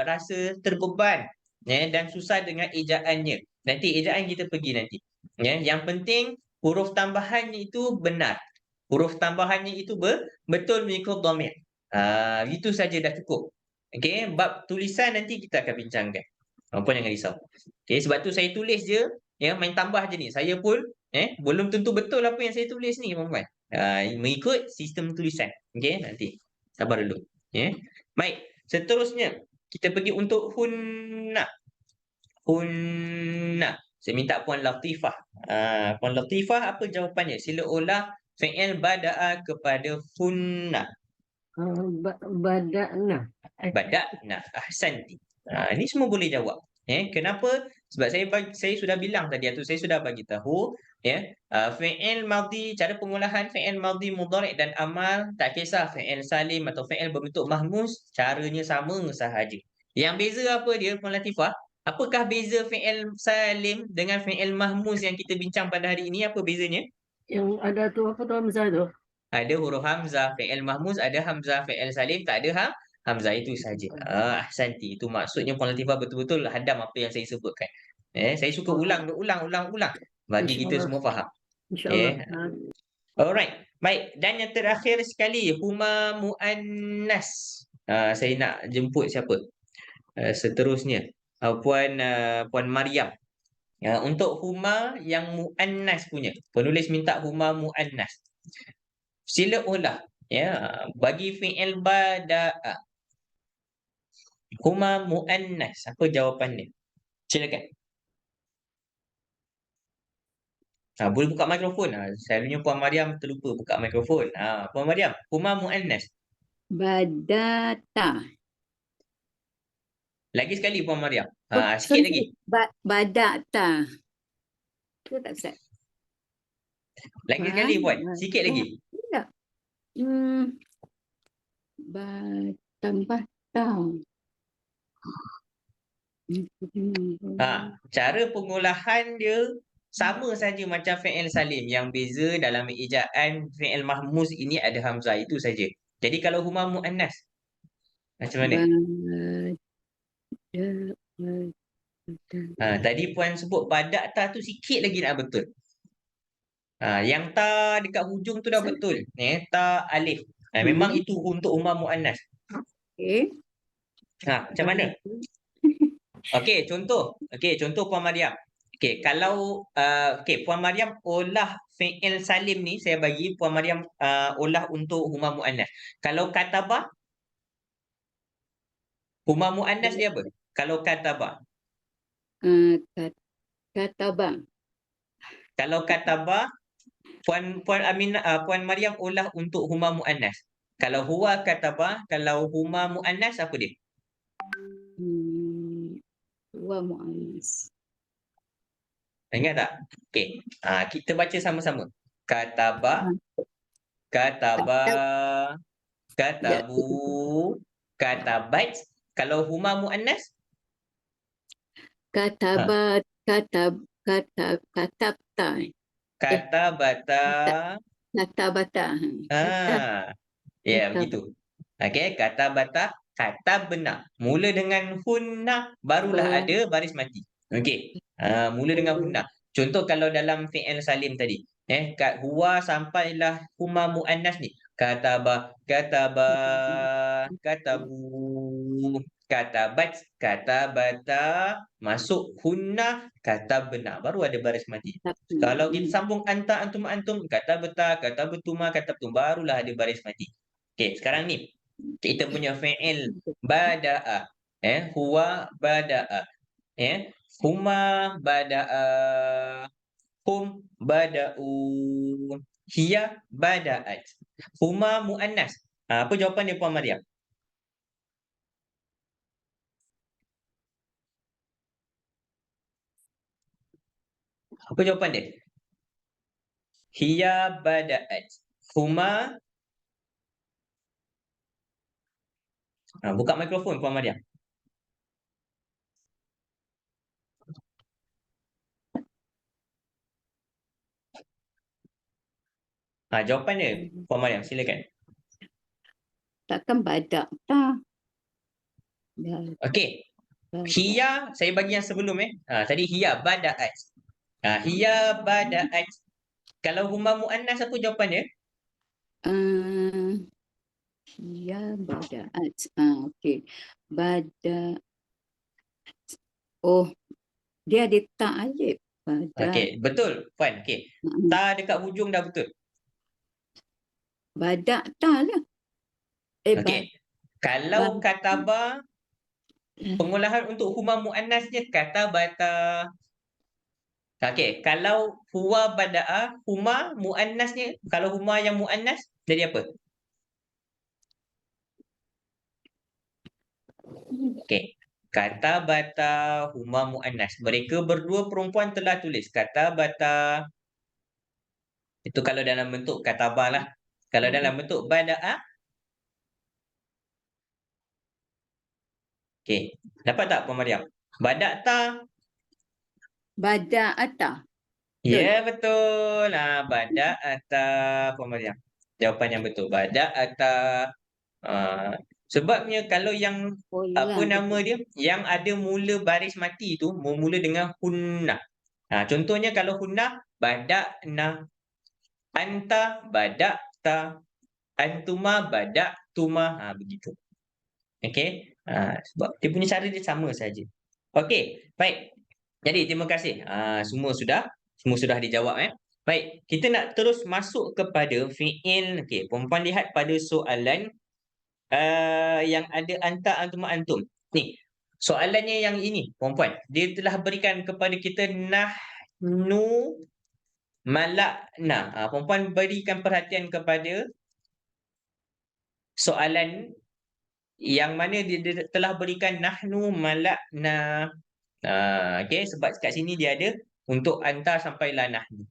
rasa terbeban dan susah dengan ejaannya. Nanti ejaan kita pergi nanti. Ya, yang penting huruf tambahannya itu benar. Huruf tambahannya itu betul mengikut dhamir. Itu saja dah cukup. Okey, bab tulisan nanti kita akan bincangkan. Perempuan jangan risau. Okey, sebab tu saya tulis je, ya, main tambah je ni. Saya pun belum tentu betul apa yang saya tulis ni, perempuan. Mengikut sistem tulisan. Okey, nanti sabar dulu. Ya. Baik, seterusnya kita pergi untuk hunna. Hunna. Saya minta Puan Latifah. Puan Latifah, apa jawapannya? Sila olah fi'il bada'a kepada hunna. Bada'na. Bada'na. Ahsanti. Ini semua boleh jawab. Kenapa? Sebab saya sudah bilang tadi atau saya sudah bagi tahu, fi'il madhi, cara pengolahan fi'il madhi, mudhari' dan amal, tak kisah fi'il salim atau fi'il berbentuk mahmuz, caranya sama sahaja. Yang beza apa dia, Puan Latifah? Apakah beza fi'il salim dengan fi'il mahmuz yang kita bincang pada hari ini? Apa bezanya? Yang ada tu apa tu hamzah tu? Ada huruf hamzah. Fi'il mahmuz ada hamzah. Fi'il salim tak ada hamzah, itu saja. Ahsanti. Itu maksudnya Puan Latifah betul-betul hadam apa yang saya sebutkan. Saya suka ulang bagi kita semua faham. InsyaAllah. Alright. Baik. Dan yang terakhir sekali, huma muannas. Saya nak jemput siapa? Seterusnya. Puan Mariam. Untuk huma yang muannas punya. Penulis minta huma muannas. Sila olah. Bagi fi'il bada'a. Huma muannas. Apa jawapannya? Silakan. Boleh buka mikrofon. Selalunya Puan Mariam terlupa buka mikrofon. Puan Mariam, huma muannas. Badata. Lagi sekali Puan Mariam. Sikit Sorry, lagi. Badata. Tu tak Ustaz? Lagi sekali Puan. Sikit lagi. Tak. Tambah tau. Cara pengolahan dia sama saja macam fi'il salim. Yang beza dalam ejaan fi'il mahmuz ini ada hamzah, itu saja. Jadi kalau huma muannas, macam mana? Tadi Puan sebut badata tu sikit lagi nak betul. Yang ta dekat hujung tu dah betul. Ta alif. Memang itu untuk huma muannas. Okey. Macam mana? Okey, contoh Puan Mariam. Okey, kalau Puan Mariam olah fi'il salim ni, saya bagi Puan Mariam olah untuk huma muannas. Kalau kataba, huma muannas dia apa? Kalau kataba. Kataba. Kalau kataba, Puan Aminah, Puan Mariam olah untuk huma muannas. Kalau huwa kataba, kalau huma muannas apa dia? Wa muannas. Ingat tak? Okey. Kita baca sama-sama. Kataba, kataba, katabu, katabat. Kalau huma muannas? Katabata. Katabata. Katabata. Ya, begitu. Okey, katabata, katabna. Mula dengan hunna, barulah ada baris mati. Okey. Mula dengan hunna. Contoh kalau dalam fi'il salim tadi. Kat huwa sampailah huma muannas ni. Kataba, kataba, katabu, katabat, katabata, masuk hunna, katabna. Baru ada baris mati. Kalau kita sambung anta, antum, antum, katabata, katabtuma, katabtum, barulah ada baris mati. Okey, sekarang ni kita punya fi'il bada'a. Huwa bada'a. Huma bada'a. Hum bada'u. Hiya bada'at. Huma muannas. Apa jawapan dia Puan Mariam? Apa jawapan dia? Hiya bada'at. Huma. Buka mikrofon Puan Mariam. Jawapan dia Puan Mariam, silakan. Takkan badak tak? Okey. Hiya, saya bagi yang sebelum tadi hiya bada'at. Hiya bada'at. Kalau huma muannas apa jawapan dia? Ya badaat. Okey. Bada. Oh, dia ada tak alif. Okey, betul Puan. Okey. Ta dekat hujung dah betul. Badak tak lah. Okey. Kalau kataba, pengolahan untuk huma muannasnya katabata. Okey, kalau huwa bada'a, huma muannasnya, kalau huma yang muannas jadi apa? Okey. Katabata huma muannas. Mereka berdua perempuan telah tulis katabata. Itu kalau dalam bentuk katabah lah. Kalau dalam bentuk bada'a. Okey. Dapat tak Puan Mariam? Bada'ta. Bada'ata. Ya, betul. Bada'ata Puan Mariam. Jawapan yang betul. Bada'ata. Sebabnya kalau yang apa nama dia, yang ada mula baris mati tu bermula dengan hunna. Contohnya kalau hunna, bada'na. Anta bada'ta. Antuma bada'tuma. Begitu. Okey. Sebab dia punya cara dia sama saja. Okey, baik. Jadi terima kasih. Semua sudah dijawab Baik, kita nak terus masuk kepada fi'il. Okey, puan-puan lihat pada soalan yang ada anta, antum, antum. Ni, soalannya yang ini, puan-puan. Dia telah berikan kepada kita nahnu malakna. Puan-puan berikan perhatian kepada soalan yang mana dia telah berikan nahnu malakna. Okey, sebab kat sini dia ada untuk anta sampailah nahnu.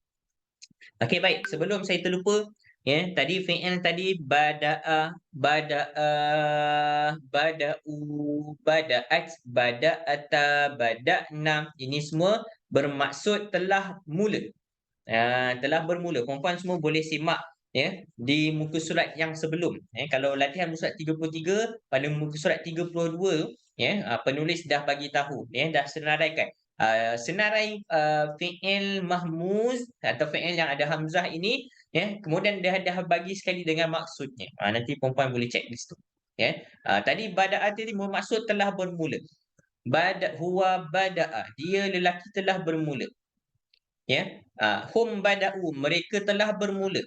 Okey, baik. Sebelum saya terlupa, tadi fi'il tadi bada'a, bada'u, bada'at, bada'ata, bada'na. Ini semua bermaksud telah mula. Telah bermula. Puan-puan semua boleh simak di muka surat yang sebelum. Kalau latihan muka surat 33, pada muka surat 32 penulis dah bagi tahu, dah senaraikan senarai fi'il mahmuz atau fi'il yang ada hamzah ini, ya, kemudian dia dah bagi sekali dengan maksudnya. Nanti perempuan boleh cek di situ. Ya. Tadi bada'a tadi bermaksud telah bermula. Huwa bada'a, dia lelaki telah bermula. Ya. Hum bada'u, mereka telah bermula.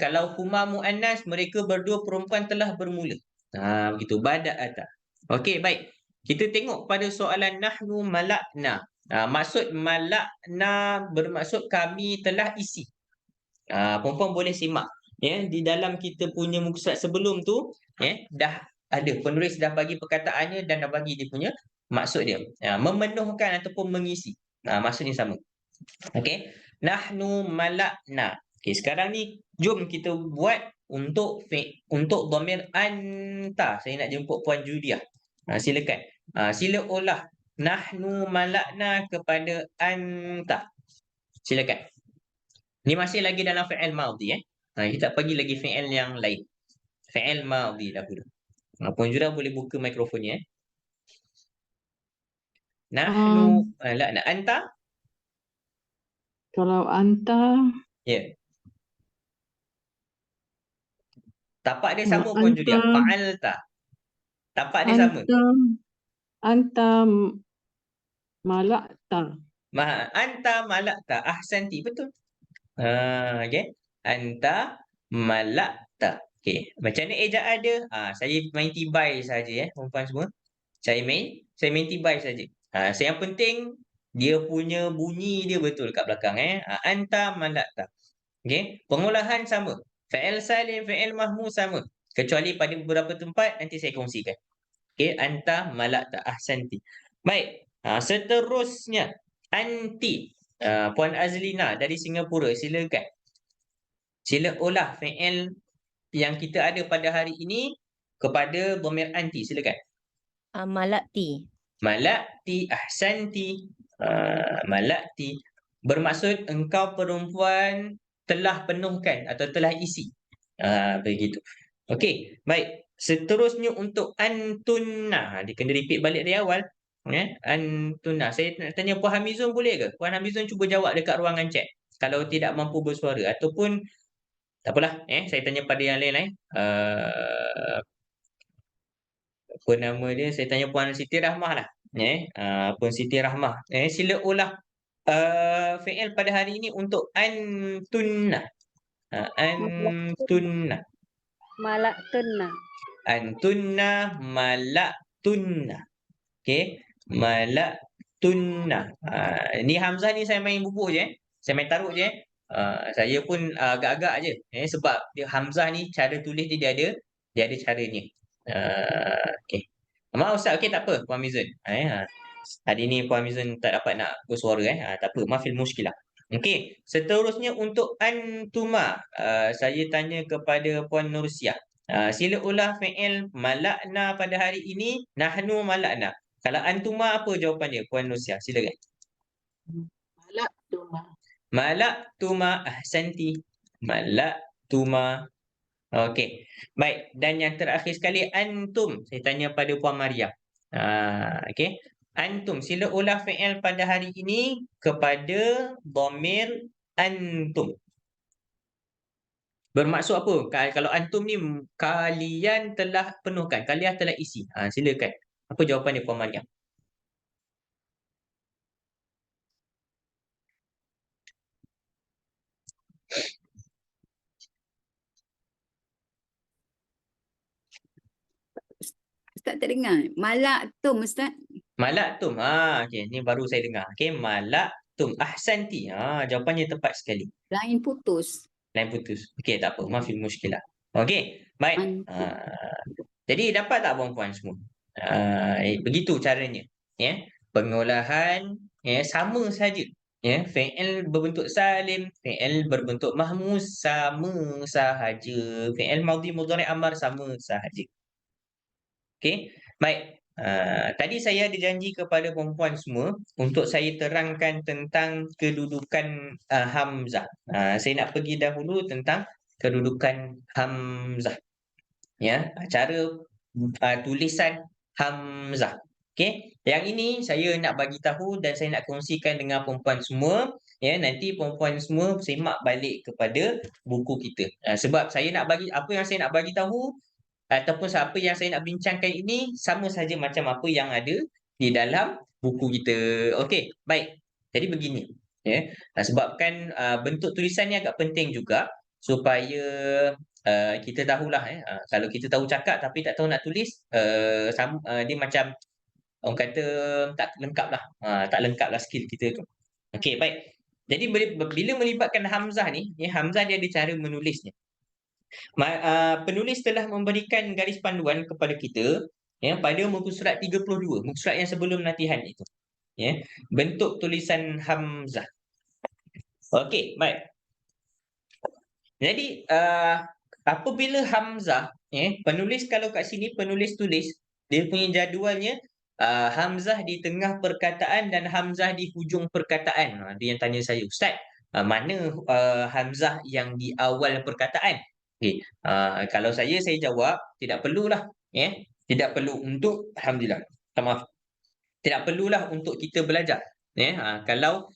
Kalau huma muannas, mereka berdua perempuan telah bermula. Begitu bada'ata. Okey, baik. Kita tengok pada soalan nahnu malakna. Maksud malakna bermaksud kami telah isi. Perempuan boleh simak. Ya, di dalam kita punya muka surat sebelum tu, ya, dah ada penulis dah bagi perkataannya dan dah bagi dia punya maksud dia. Memenuhkan ataupun mengisi. Maksudnya sama. Okey. Nahnu malakna. Okey, sekarang ni jom kita buat untuk dhamir anta. Saya nak jemput Puan Judiah. Silakan. Sila olah nahnu malakna kepada anta. Silakan. Ni masih lagi dalam fi'il madhi, kita pergi lagi fi'il yang lain. Fi'il madhi dahulu. Puan Judiah boleh buka mikrofonnya. Nahnu malakna anta. Kalau anta, Ya. Tapak dia sama Puan anta, Judiah. Fa'alta. Tapak dia sama. anta malakta. Anta malakta. Ahsanti. Betul. Okey. Anta malakta. Okey. Macam mana ejaan dia? Saya main tibai saja, perempuan semua. Saya main tibai saja. Yang penting dia punya bunyi dia betul kat belakang, Anta malakta. Okey. Pengolahan sama. Fi'il salim, fi'il mahmuz sama. Kecuali pada beberapa tempat nanti saya kongsikan. Okey, anta malakta. Ahsanti. Baik. Seterusnya anti. Puan Azlina dari Singapura, silakan. Sila olah fi'il yang kita ada pada hari ini kepada dhamir anti. Silakan. Malakti. Malakti. Ahsanti. Malakti. Bermaksud engkau perempuan telah penuhkan atau telah isi. Begitu. Okey, baik. Seterusnya untuk antunna. Dia kena repeat balik dari awal. Antunna. Saya nak tanya Puan Hamizun boleh ke? Puan Hamizun cuba jawab dekat ruangan chat. Kalau tidak mampu bersuara. Ataupun, tak apalah. Saya tanya pada yang lain. Apa nama dia? Saya tanya Puan Siti Rahmah lah. Puan Siti Rahmah. Sila ulah fi'il pada hari ini untuk antunna. Antunna. Malaktunna. Antunna malaktunna. Okey. Malaktunna. Ni Hamzah ni saya main bubuh je. Saya main taruh je. Saya pun agak-agak je. Sebab dia Hamzah ni cara tulis dia ada caranya. Okey. Maaf Ustaz, okey tak apa Puan Mizun. Hari ni Puan Mizun tak dapat nak bersuara tak apa, maafil muskilah. Okey, seterusnya untuk antuma. Saya tanya kepada Puan Nursiah. Sila ulah fi'il malakna pada hari ini, nahnu malakna. Kalau antuma apa jawapan dia Puan Nursiah? Silakan. Malaktuma. Malaktuma. Ahsanti. Malaktuma. Okey. Baik, dan yang terakhir sekali antum. Saya tanya pada Puan Mariam. Okey. Antum, sila ulah fi'il pada hari ini kepada dhamir antum. Bermaksud apa? Kalau antum ni kalian telah penuhkan, kalian telah isi. Silakan. Apa jawapan dia Puan Mariam? Ustaz tak dengar. Malaktum Ustaz. Malaktum. Okey, ni baru saya dengar. Okey, malaktum. Ahsanti. Jawapannya tepat sekali. Lain putus. Lain putus. Okey, tak apa. Maafil muskilah. Okey, baik. Jadi dapat tak puan-puan semua? Begitu caranya. Pengolahan sama saja. Fi'il berbentuk salim, fi'il berbentuk mahmuz sama sahaja. Fi'il madhi mudhari' amar sama sahaja. Okey, baik. Tadi saya ada janji kepada perempuan semua untuk saya terangkan tentang kedudukan hamzah. Saya nak pergi dahulu tentang kedudukan hamzah. Cara tulisan hamzah. Okey, yang ini saya nak bagi tahu dan saya nak kongsikan dengan perempuan semua. Ya, nanti perempuan semua semak balik kepada buku kita. Sebab saya nak bagi apa yang saya nak bagi tahu ataupun apa yang saya nak bincangkan ini sama saja macam apa yang ada di dalam buku kita. Okey, baik. Jadi begini, ya. Sebabkan bentuk tulisan ni agak penting juga supaya kita tahulah, kalau kita tahu cakap tapi tak tahu nak tulis, dia macam orang kata tak lengkap lah. Tak lengkap lah skill kita tu. Okey, baik. Jadi bila melibatkan hamzah ni, hamzah dia ada cara menulisnya. Penulis telah memberikan garis panduan kepada kita pada muka surat 32, muka surat yang sebelum latihan itu. Ya, bentuk tulisan hamzah. Okey, baik. Jadi apabila hamzah, penulis kalau kat sini penulis tulis, dia punya jadualnya hamzah di tengah perkataan dan hamzah di hujung perkataan. Dia yang tanya saya, Ustaz, mana hamzah yang di awal perkataan? Okey, kalau saya jawab tidak perlulah, tidak perlu untuk alhamdulillah. Maaf. Tidak perlulah untuk kita belajar. Kalau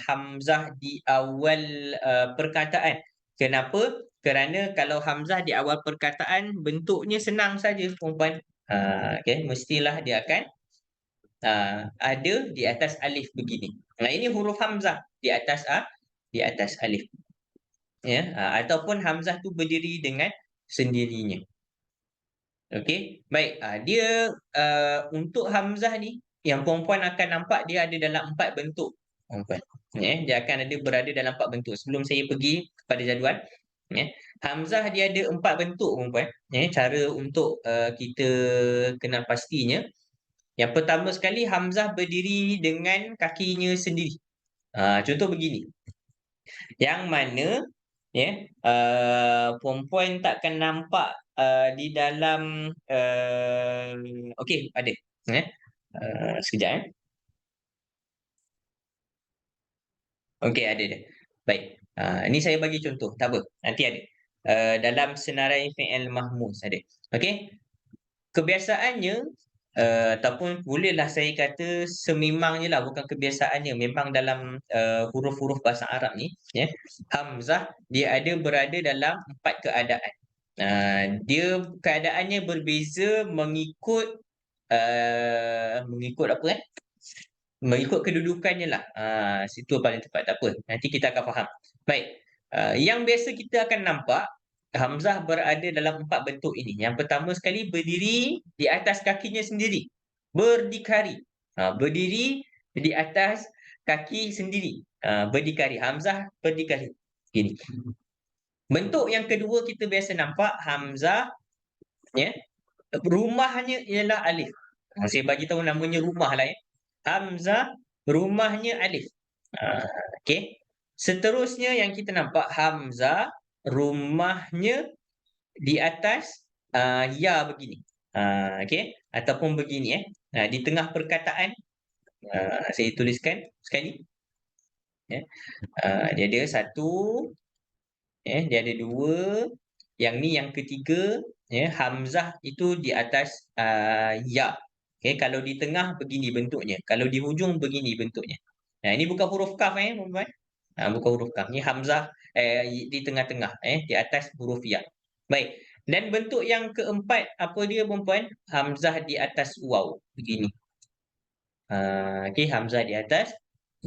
hamzah di awal perkataan. Kenapa? Kerana kalau hamzah di awal perkataan bentuknya senang saja, perempuan. Okey, mestilah dia akan ada di atas alif begini. Ini huruf hamzah di atas alif. Ya, ataupun hamzah tu berdiri dengan sendirinya. Okey, baik. Dia untuk hamzah ni yang perempuan akan nampak dia ada dalam 4 bentuk. Perempuan. Dia akan berada dalam 4 bentuk. Sebelum saya pergi kepada jadual, hamzah dia ada 4 bentuk, perempuan. Cara untuk kita kenal pastinya. Yang pertama sekali, hamzah berdiri dengan kakinya sendiri. Contoh begini. Yang mana perempuan takkan nampak di dalam okey, ada. Sekejap. Okey, ada dah. Baik. Ini saya bagi contoh, tak apa. Nanti ada. Dalam senarai fi'il mahmuz ada. Okey. Kebiasaannya ataupun bolehlah saya kata sememangnya lah, bukan kebiasaannya, memang dalam huruf-huruf bahasa Arab ni, hamzah dia ada berada dalam 4 keadaan. Dia keadaannya berbeza mengikut apa mengikut kedudukannya lah. Situ paling tepat, tak apa. Nanti kita akan faham. Baik. Yang biasa kita akan nampak hamzah berada dalam 4 bentuk ini. Yang pertama sekali berdiri di atas kakinya sendiri. Berdikari. Berdiri di atas kaki sendiri. Berdikari. Hamzah berdikari. Gini. Bentuk yang kedua kita biasa nampak hamzah rumahnya ialah alif. Saya bagi tahu namanya rumah lah. Hamzah rumahnya alif. Okey. Seterusnya yang kita nampak hamzah rumahnya di atas ya begini. Okey, ataupun begini di tengah perkataan. Saya tuliskan sekali. Dia ada 1, dia ada 2, yang ni yang ketiga, hamzah itu di atas ya. Okey, kalau di tengah begini bentuknya, kalau di hujung begini bentuknya. Ini bukan huruf kaf perempuan. Bukan huruf kaf. Ni hamzah di tengah-tengah, di atas huruf ya. Baik. Dan bentuk yang keempat apa dia, perempuan? Hamzah di atas waw. Begini. Okey, hamzah di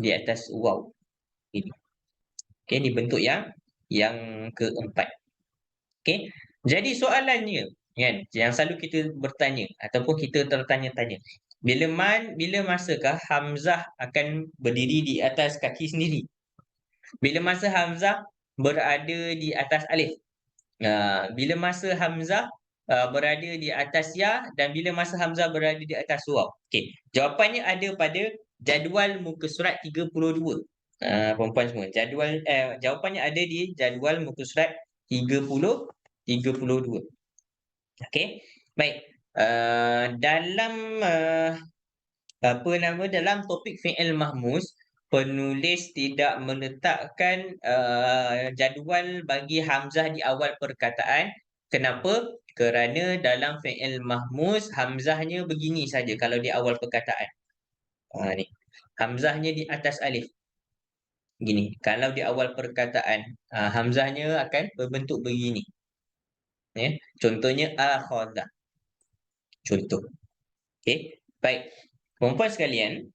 atas waw. Ini. Okey, ni bentuk yang keempat. Okey. Jadi soalannya, kan, yang selalu kita bertanya ataupun kita tertanya-tanya, bila masakah hamzah akan berdiri di atas kaki sendiri? Bila masa hamzah berada di atas alif? Bila masa hamzah berada di atas ya, dan bila masa hamzah berada di atas waw? Okey, jawapannya ada pada jadual muka surat 32. Perempuan semua, jawapannya ada di jadual muka surat 32. Okey, baik. Dalam dalam topik fi'il mahmuz, penulis tidak meletakkan jadual bagi hamzah di awal perkataan, Kenapa? Kerana dalam fi'il mahmuz hamzahnya begini saja kalau di awal perkataan. Ni. Hamzahnya di atas alif. Gini. Kalau di awal perkataan, hamzahnya akan berbentuk begini. Ya. Contohnya akhadha. Contoh. Okey. Baik. Perempuan sekalian,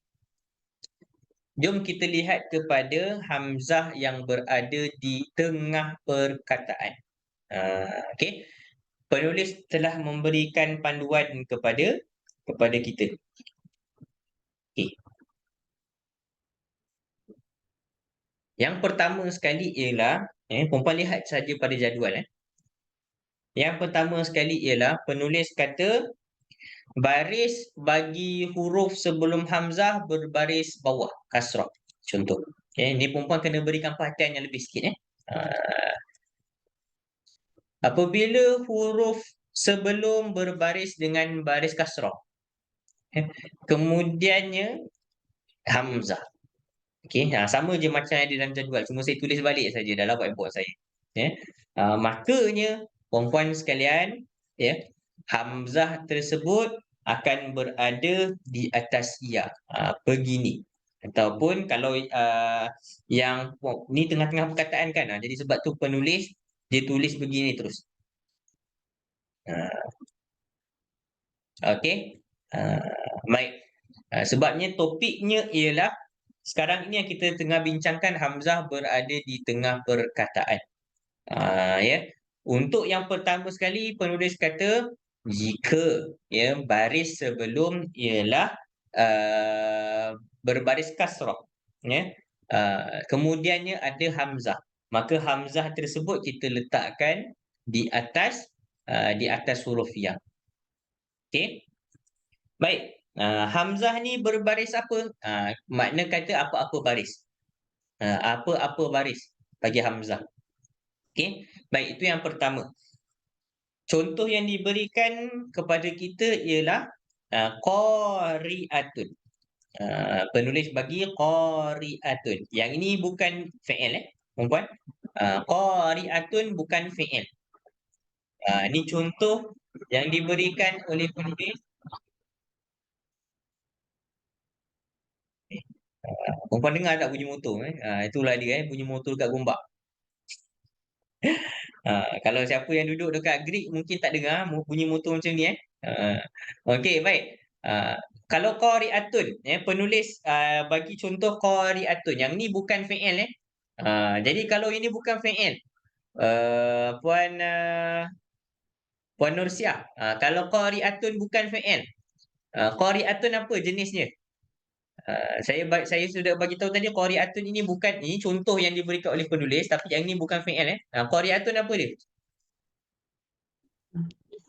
jom kita lihat kepada hamzah yang berada di tengah perkataan. Okey. Penulis telah memberikan panduan kepada kita. Okey. Yang pertama sekali ialah, perempuan lihat saja pada jadual. Yang pertama sekali ialah penulis kata baris bagi huruf sebelum hamzah berbaris bawah, kasrah. Contoh. Ini perempuan kena berikan perhatian yang lebih sikit. Apabila huruf sebelum berbaris dengan baris kasrah, kemudiannya hamzah. Okey, sama je macam ada dalam jadual, cuma saya tulis balik saja dalam whiteboard saya. Makanya perempuan sekalian, hamzah tersebut akan berada di atas ya, begini. Ataupun kalau yang ni tengah-tengah perkataan kan, jadi sebab tu penulis dia tulis begini terus. Okey. Baik. Sebabnya topiknya ialah sekarang ini yang kita tengah bincangkan hamzah berada di tengah perkataan. Untuk yang pertama sekali penulis kata jika baris sebelum ialah berbaris kasrah, kemudiannya ada hamzah, maka hamzah tersebut kita letakkan di atas huruf ya. Okey. Baik. Hamzah ni berbaris apa? Makna kata apa-apa baris. Apa-apa baris bagi hamzah. Okey. Baik, itu yang pertama. Contoh yang diberikan kepada kita ialah qari'atun. Penulis bagi qari'atun. Yang ini bukan fi'il perempuan. Qari'atun bukan fi'il. Ini contoh yang diberikan oleh penulis. Perempuan dengar tak bunyi motor? Itulah dia, bunyi motor dekat Gombak. Kalau siapa yang duduk dekat Greek mungkin tak dengar bunyi motor macam ni. Okey, baik. Kalau qari'atun, penulis bagi contoh qari'atun. Yang ni bukan fi'il. Jadi kalau ini bukan fi'il, Puan Nursiah, kalau qari'atun bukan fi'il, qari'atun apa jenisnya? Saya sudah bagi tahu tadi qari'atun ini bukan, ini contoh yang diberikan oleh penulis, tapi yang ini bukan fi'il. Qari'atun apa dia?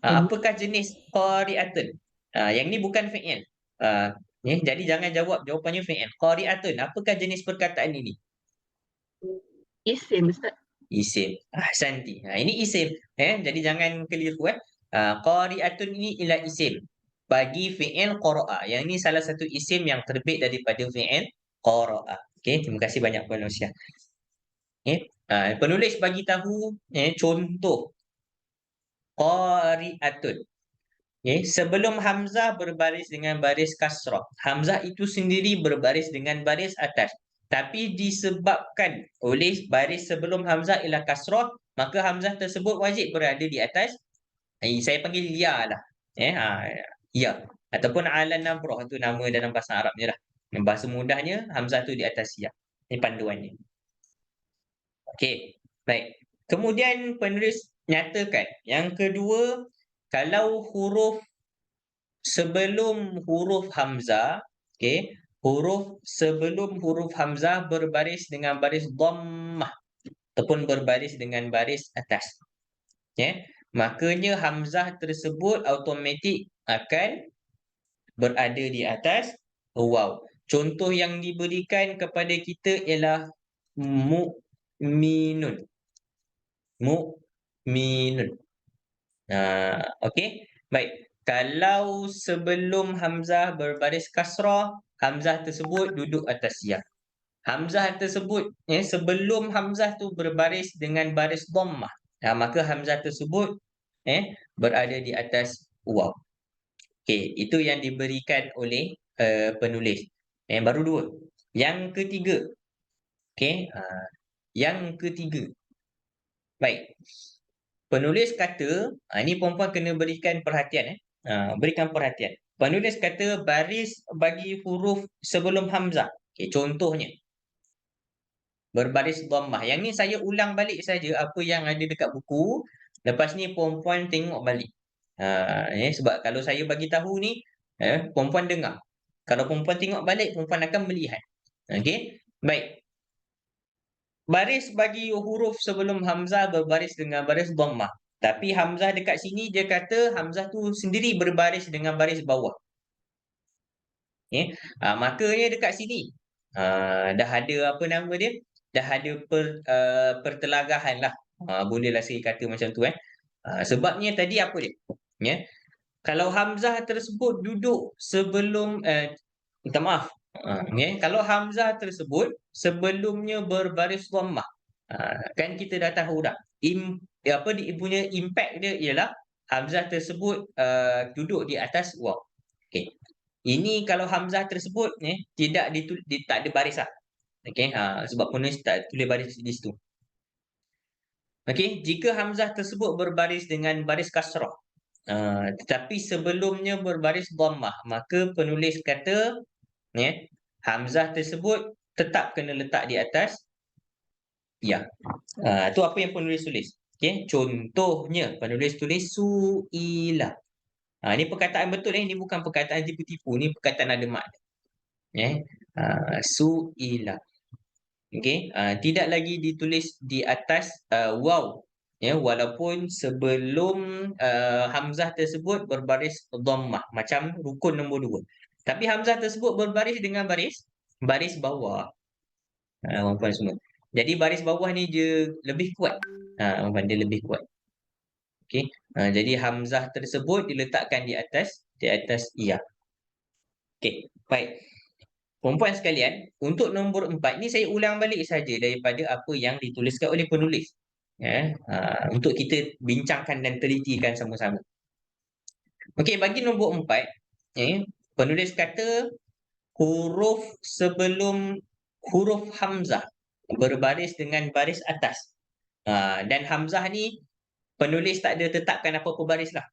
Apakah jenis qari'atun? Yang ni bukan fi'il. Jadi jangan jawab jawapannya fi'il. Qari'atun, apakah jenis perkataan ini? Isim, Ustaz. Isim. Ahsanti. Ini isim. Jadi jangan keliru. Qari'atun ini ialah isim bagi fi'il qara'a. Yang ini salah satu isim yang terbit daripada fi'il qara'a. Okey, terima kasih banyak Puan Nursiah. Penulis bagi tahu contoh qari'atun. Sebelum hamzah berbaris dengan baris kasrah. Hamzah itu sendiri berbaris dengan baris atas. Tapi disebabkan oleh baris sebelum hamzah ialah kasrah, maka hamzah tersebut wajib berada di atas. Saya panggil ya lah. Ya. Ataupun ala nabrah, itu nama dalam bahasa Arabnya lah. Bahasa mudahnya hamzah tu di atas ya. Ini panduannya. Okey. Baik. Kemudian penulis nyatakan yang kedua, kalau huruf sebelum huruf hamzah, huruf sebelum huruf hamzah berbaris dengan baris dhammah ataupun berbaris dengan baris atas, makanya hamzah tersebut automatik akan berada di atas waw. Contoh yang diberikan kepada kita ialah mu'minun. Mu'minun. Okey. Baik. Kalau sebelum hamzah berbaris kasrah, hamzah tersebut duduk atas ya. Hamzah tersebut sebelum hamzah tu berbaris dengan baris dhammah, maka hamzah tersebut berada di atas waw. Okey, itu yang diberikan oleh penulis. Baru 2. Yang ketiga. Okey, yang ketiga. Baik. Penulis kata, ini perempuan kena berikan perhatian. Berikan perhatian. Penulis kata baris bagi huruf sebelum hamzah. Okey, contohnya. Berbaris dhammah. Yang ni saya ulang balik saja apa yang ada dekat buku. Lepas ni perempuan tengok balik. Sebab kalau saya bagi tahu ni, perempuan dengar. Kalau perempuan tengok balik, perempuan akan melihat. Okey. Baik. Baris bagi huruf sebelum hamzah berbaris dengan baris dhammah. Tapi hamzah dekat sini dia kata hamzah tu sendiri berbaris dengan baris bawah. Makanya dekat sini dah ada apa nama dia? Dah ada pertelagahan lah. Bolehlah saya kata macam tu. Sebabnya tadi apa dia? Kalau hamzah tersebut duduk sebelum minta maaf. Kalau hamzah tersebut sebelumnya berbaris dhammah. Kan kita dah tahu dah. Dia punya impact dia ialah hamzah tersebut duduk di atas waw. Okey. Ini kalau hamzah tersebut tidak tak ada baris lah. Okey, sebab penulis tak tulis baris di situ. Okey, jika hamzah tersebut berbaris dengan baris kasrah, tetapi sebelumnya berbaris dhammah, maka penulis kata hamzah tersebut tetap kena letak di atas ya. Itu apa yang penulis tulis. Okey, contohnya penulis tulis suila. Ini perkataan betul ini bukan perkataan tipu-tipu, ni perkataan ada makna. Suila. Okey, tidak lagi ditulis di atas waw. Walaupun sebelum hamzah tersebut berbaris dhammah macam rukun nombor 2. Tapi hamzah tersebut berbaris dengan baris bawah. Puan semua. Jadi baris bawah ni dia lebih kuat. Dia lebih kuat. Okey. Jadi hamzah tersebut diletakkan di atas ya. Okey, baik. Perempuan sekalian, untuk nombor 4 ni saya ulang balik saja daripada apa yang dituliskan oleh penulis. Untuk kita bincangkan dan telitikan sama-sama. Okey, bagi nombor 4, penulis kata huruf sebelum huruf hamzah berbaris dengan baris atas. Dan hamzah ni penulis tak ada tetapkan apa-apa baris lah.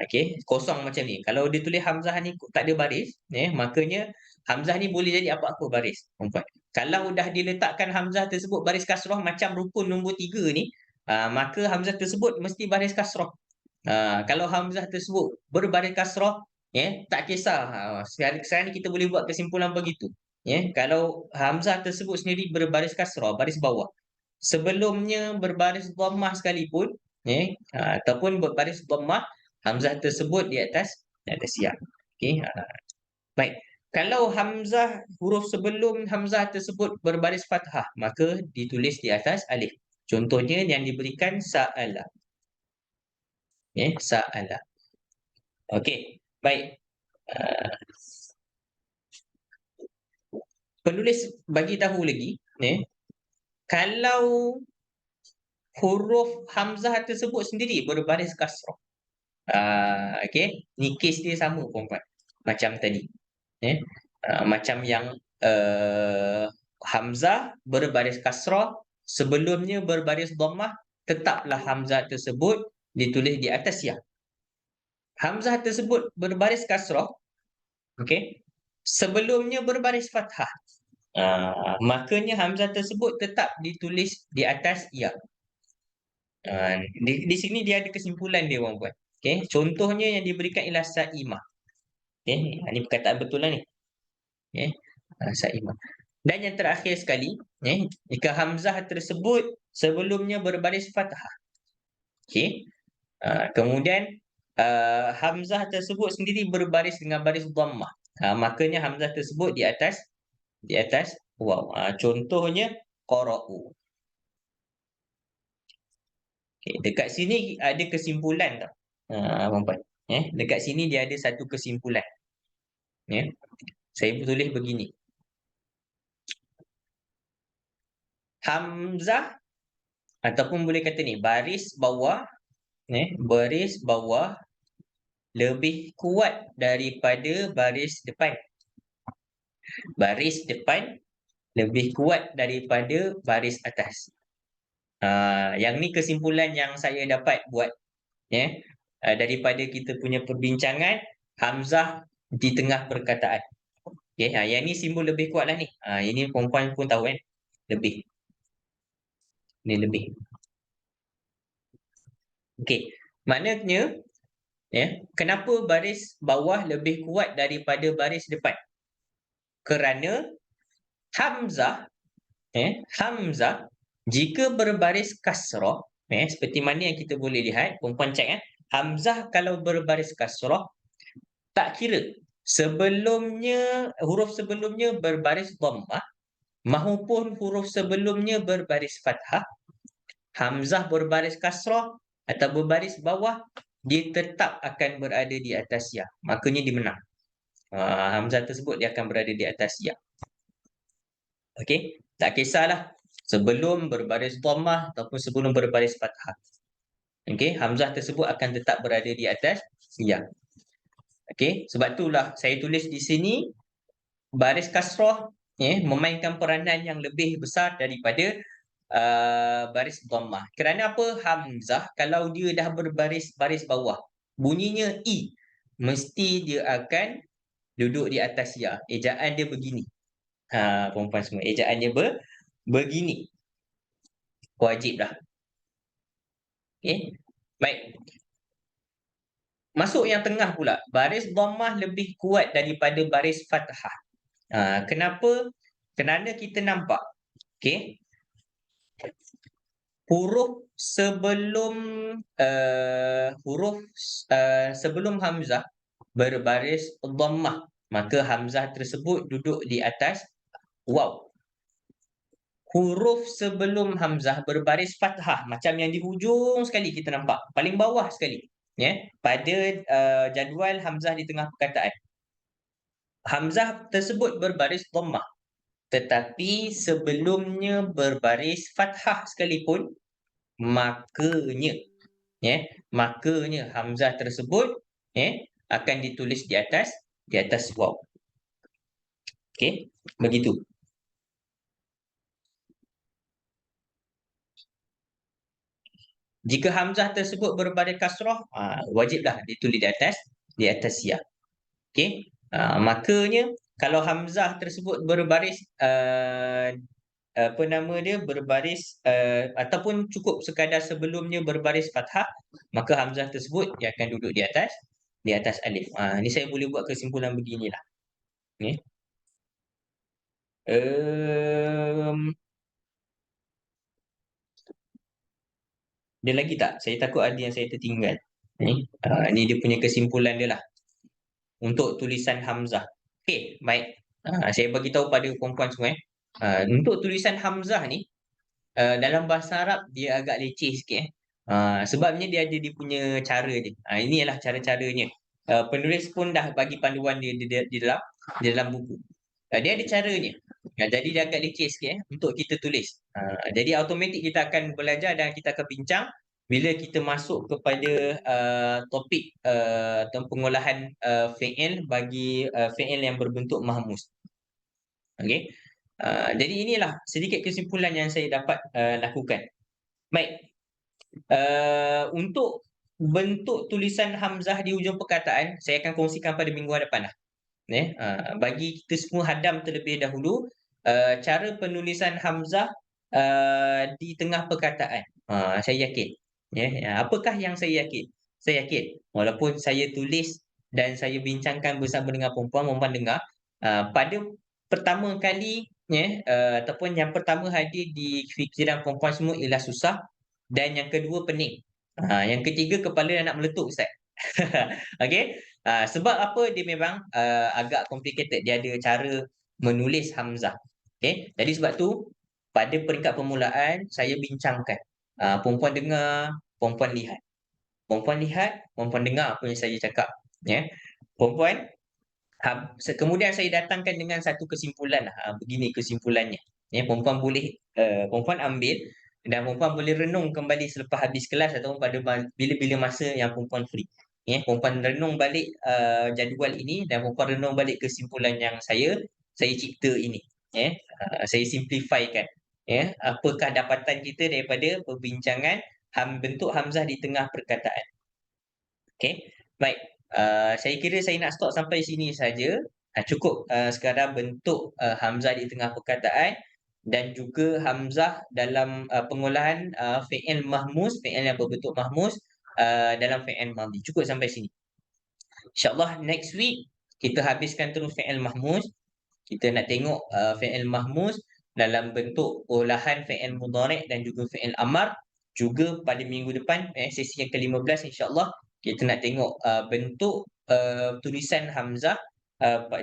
Okey, kosong macam ni. Kalau dia tulis hamzah ni tak ada baris, makanya hamzah ni boleh jadi apa-apa baris. Kalau dah diletakkan hamzah tersebut baris kasrah macam rukun nombor 3 ni, maka hamzah tersebut mesti baris kasrah. Kalau hamzah tersebut berbaris kasrah, tak kisah. Sekarang ni kita boleh buat kesimpulan begitu. Kalau hamzah tersebut sendiri berbaris kasrah, baris bawah. Sebelumnya berbaris dhammah sekalipun, ataupun berbaris dhammah, hamzah tersebut di atas ya. Okey. Baik. Kalau hamzah huruf sebelum hamzah tersebut berbaris fathah, maka ditulis di atas alif. Contohnya yang diberikan sa'ala. Sa'ala. Okey. Baik. Penulis bagi tahu lagi, kalau huruf hamzah tersebut sendiri berbaris kasrah. Okey, ni kes dia sama perempuan. Macam tadi. Macam yang hamzah berbaris kasrah, sebelumnya berbaris dhammah, tetaplah hamzah tersebut ditulis di atas ya. Hamzah tersebut berbaris kasrah, okey, sebelumnya berbaris fathah. Makanya hamzah tersebut tetap ditulis di atas ya. Di sini dia ada kesimpulan dia orang buat. Okey, contohnya yang diberikan ialah saimah. Okey, ini perkataan betul lah ni. Saimah. Dan yang terakhir sekali, jika hamzah tersebut sebelumnya berbaris fathah. Okey. Kemudian hamzah tersebut sendiri berbaris dengan baris dhammah. Makanya hamzah tersebut di atas waw. Contohnya qara'u. Okay, dekat sini ada kesimpulan tau. Puan-puan. Dekat sini dia ada satu kesimpulan. Saya tulis begini. Hamzah ataupun boleh kata ni baris bawah baris bawah lebih kuat daripada baris depan. Baris depan lebih kuat daripada baris atas. Yang ni kesimpulan yang saya dapat buat daripada kita punya perbincangan hamzah di tengah perkataan. Okey, yang ni simbol lebih kuat lah ni. Ini perempuan pun tahu kan? Lebih. Ni lebih. Okey, maknanya kenapa baris bawah lebih kuat daripada baris depan? Kerana hamzah hamzah jika berbaris kasrah seperti mana yang kita boleh lihat, perempuan cek hamzah kalau berbaris kasrah tak kira huruf sebelumnya berbaris dhammah maupun huruf sebelumnya berbaris fathah, hamzah berbaris kasrah atau berbaris bawah, dia tetap akan berada di atas ya. Makanya dia menang. Hamzah tersebut dia akan berada di atas ya. Okey, tak kisahlah sebelum berbaris dhammah ataupun sebelum berbaris fathah. Okey, hamzah tersebut akan tetap berada di atas ya. Okey, sebab itulah saya tulis di sini baris kasrah memainkan peranan yang lebih besar daripada baris dhammah. Kerana apa? Hamzah kalau dia dah berbaris baris bawah, bunyinya i, mesti dia akan duduk di atas ya. Ejaan dia begini. Perempuan semua, ejaan dia begini. Wajib dah. Okey. Baik. Masuk yang tengah pula. Baris dhammah lebih kuat daripada baris fathah. Kenapa? Kerana kita nampak huruf sebelum sebelum hamzah berbaris dhammah, maka hamzah tersebut duduk di atas waw. Huruf sebelum hamzah berbaris fathah, macam yang di hujung sekali kita nampak, paling bawah sekali pada jadual hamzah di tengah perkataan. Hamzah tersebut berbaris dhammah, tetapi sebelumnya berbaris fathah sekalipun, makanya hamzah tersebut akan ditulis di atas waw. Okey, begitu. Jika hamzah tersebut berbaris kasrah, wajiblah ditulis di atas ya. Okey, makanya kalau hamzah tersebut berbaris berbaris ataupun cukup sekadar sebelumnya berbaris fathah, maka hamzah tersebut dia akan duduk di atas alif. Ni saya boleh buat kesimpulan beginilah. Ada lagi tak? Saya takut ada yang saya tertinggal. Ni dia punya kesimpulan dia lah untuk tulisan hamzah. Okey, baik. Saya bagi tahu pada perempuan semua untuk tulisan hamzah ni dalam bahasa Arab dia agak leceh sikit sebabnya dia ada dia punya cara dia. Ini ialah cara-caranya. Penulis pun dah bagi panduan dia di dalam buku. Dia ada caranya. Jadi dia agak leceh sikit untuk kita tulis. Jadi automatik kita akan belajar dan kita akan bincang bila kita masuk kepada topik pengolahan fi'il bagi fi'il yang berbentuk mahmuz. Okey. Jadi inilah sedikit kesimpulan yang saya dapat lakukan. Baik. Untuk bentuk tulisan hamzah di hujung perkataan saya akan kongsikan pada minggu depan lah. Bagi kita semua hadam terlebih dahulu cara penulisan hamzah di tengah perkataan. Saya yakin. Apakah yang saya yakin? Saya yakin walaupun saya tulis dan saya bincangkan bersama dengan perempuan dengar pada pertama kali ataupun yang pertama hadir di fikiran perempuan semua ialah susah, dan yang kedua pening. Yang ketiga kepala nak meletup Ustaz. Okey. Sebab apa? Dia memang agak complicated. Dia ada cara menulis hamzah. Okey. Jadi sebab tu pada peringkat permulaan saya bincangkan. Perempuan dengar, perempuan lihat. Perempuan lihat, perempuan dengar apa yang saya cakap. Perempuan kemudian saya datangkan dengan satu kesimpulan. Begini kesimpulannya. Perempuan boleh perempuan ambil Dan perempuan boleh renung kembali selepas habis kelas ataupun pada bila-bila masa yang perempuan free. Perempuan renung balik jadual ini dan perempuan renung balik kesimpulan yang saya cipta ini. Saya simplifykan. Apakah dapatan kita daripada perbincangan bentuk hamzah di tengah perkataan. Okey. Baik. Saya kira saya nak stop sampai sini saja. Cukup sekadar bentuk hamzah di tengah perkataan dan juga hamzah dalam pengolahan fi'il mahmuz, fi'il yang berbentuk mahmuz dalam fi'il madhi. Cukup sampai sini. InsyaAllah next week kita habiskan terus fi'il mahmuz. Kita nak tengok fi'il mahmuz dalam bentuk olahan fi'il mudhari' dan juga fi'il amar. Juga pada minggu depan, sesi yang ke-15 insyaAllah, kita nak tengok bentuk tulisan hamzah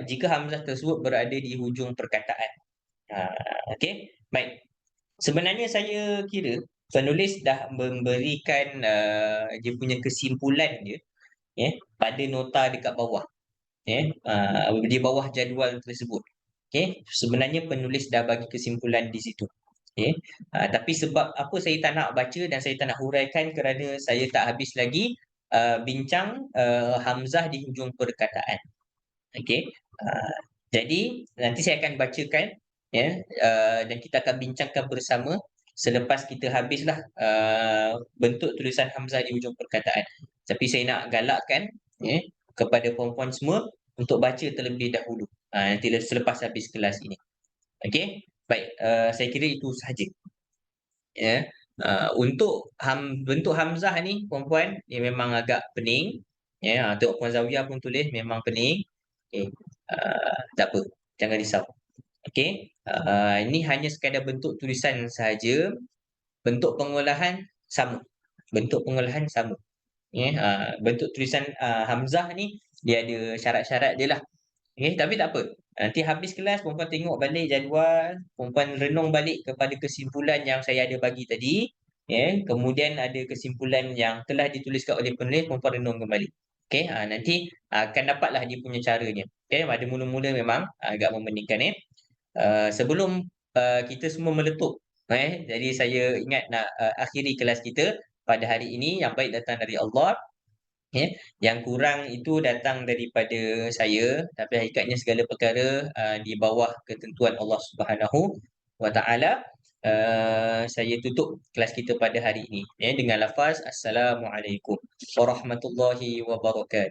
jika hamzah tersebut berada di hujung perkataan. Okey, baik. Sebenarnya saya kira penulis dah memberikan dia punya kesimpulan dia pada nota dekat bawah. Di bawah jadual tersebut. Sebenarnya penulis dah bagi kesimpulan di situ. Tapi sebab apa saya tak nak baca dan saya tak nak huraikan kerana saya tak habis lagi bincang hamzah di hujung perkataan. Jadi nanti saya akan bacakan dan kita akan bincangkan bersama selepas kita habislah bentuk tulisan hamzah di hujung perkataan. Tapi saya nak galakkan kepada perempuan semua untuk baca terlebih dahulu nanti selepas habis kelas ini. Okey, baik, saya kira itu sahaja. Untuk bentuk hamzah ni perempuan dia memang agak pening. Tengok Puan Zawiyah pun tulis memang pening. Tak apa, jangan risau. Okey, ini hanya sekadar bentuk tulisan sahaja. Bentuk pengolahan sama. Bentuk pengolahan sama. Bentuk tulisan hamzah ni dia ada syarat-syarat dia lah. Tapi tak apa. Nanti habis kelas perempuan tengok balik jadual, perempuan renung balik kepada kesimpulan yang saya ada bagi tadi. Kemudian ada kesimpulan yang telah dituliskan oleh penulis, perempuan renung kembali. Nanti akan dapatlah dia punya caranya. Pada mula-mula memang agak membandingkan sebelum kita semua meletup. Jadi saya ingat nak akhiri kelas kita pada hari ini. Yang baik datang dari Allah. Yang kurang itu datang daripada saya, tapi hakikatnya segala perkara di bawah ketentuan Allah Subhanahu wa taala. Saya tutup kelas kita pada hari ini dengan lafaz Assalamualaikum warahmatullahi wabarakatuh.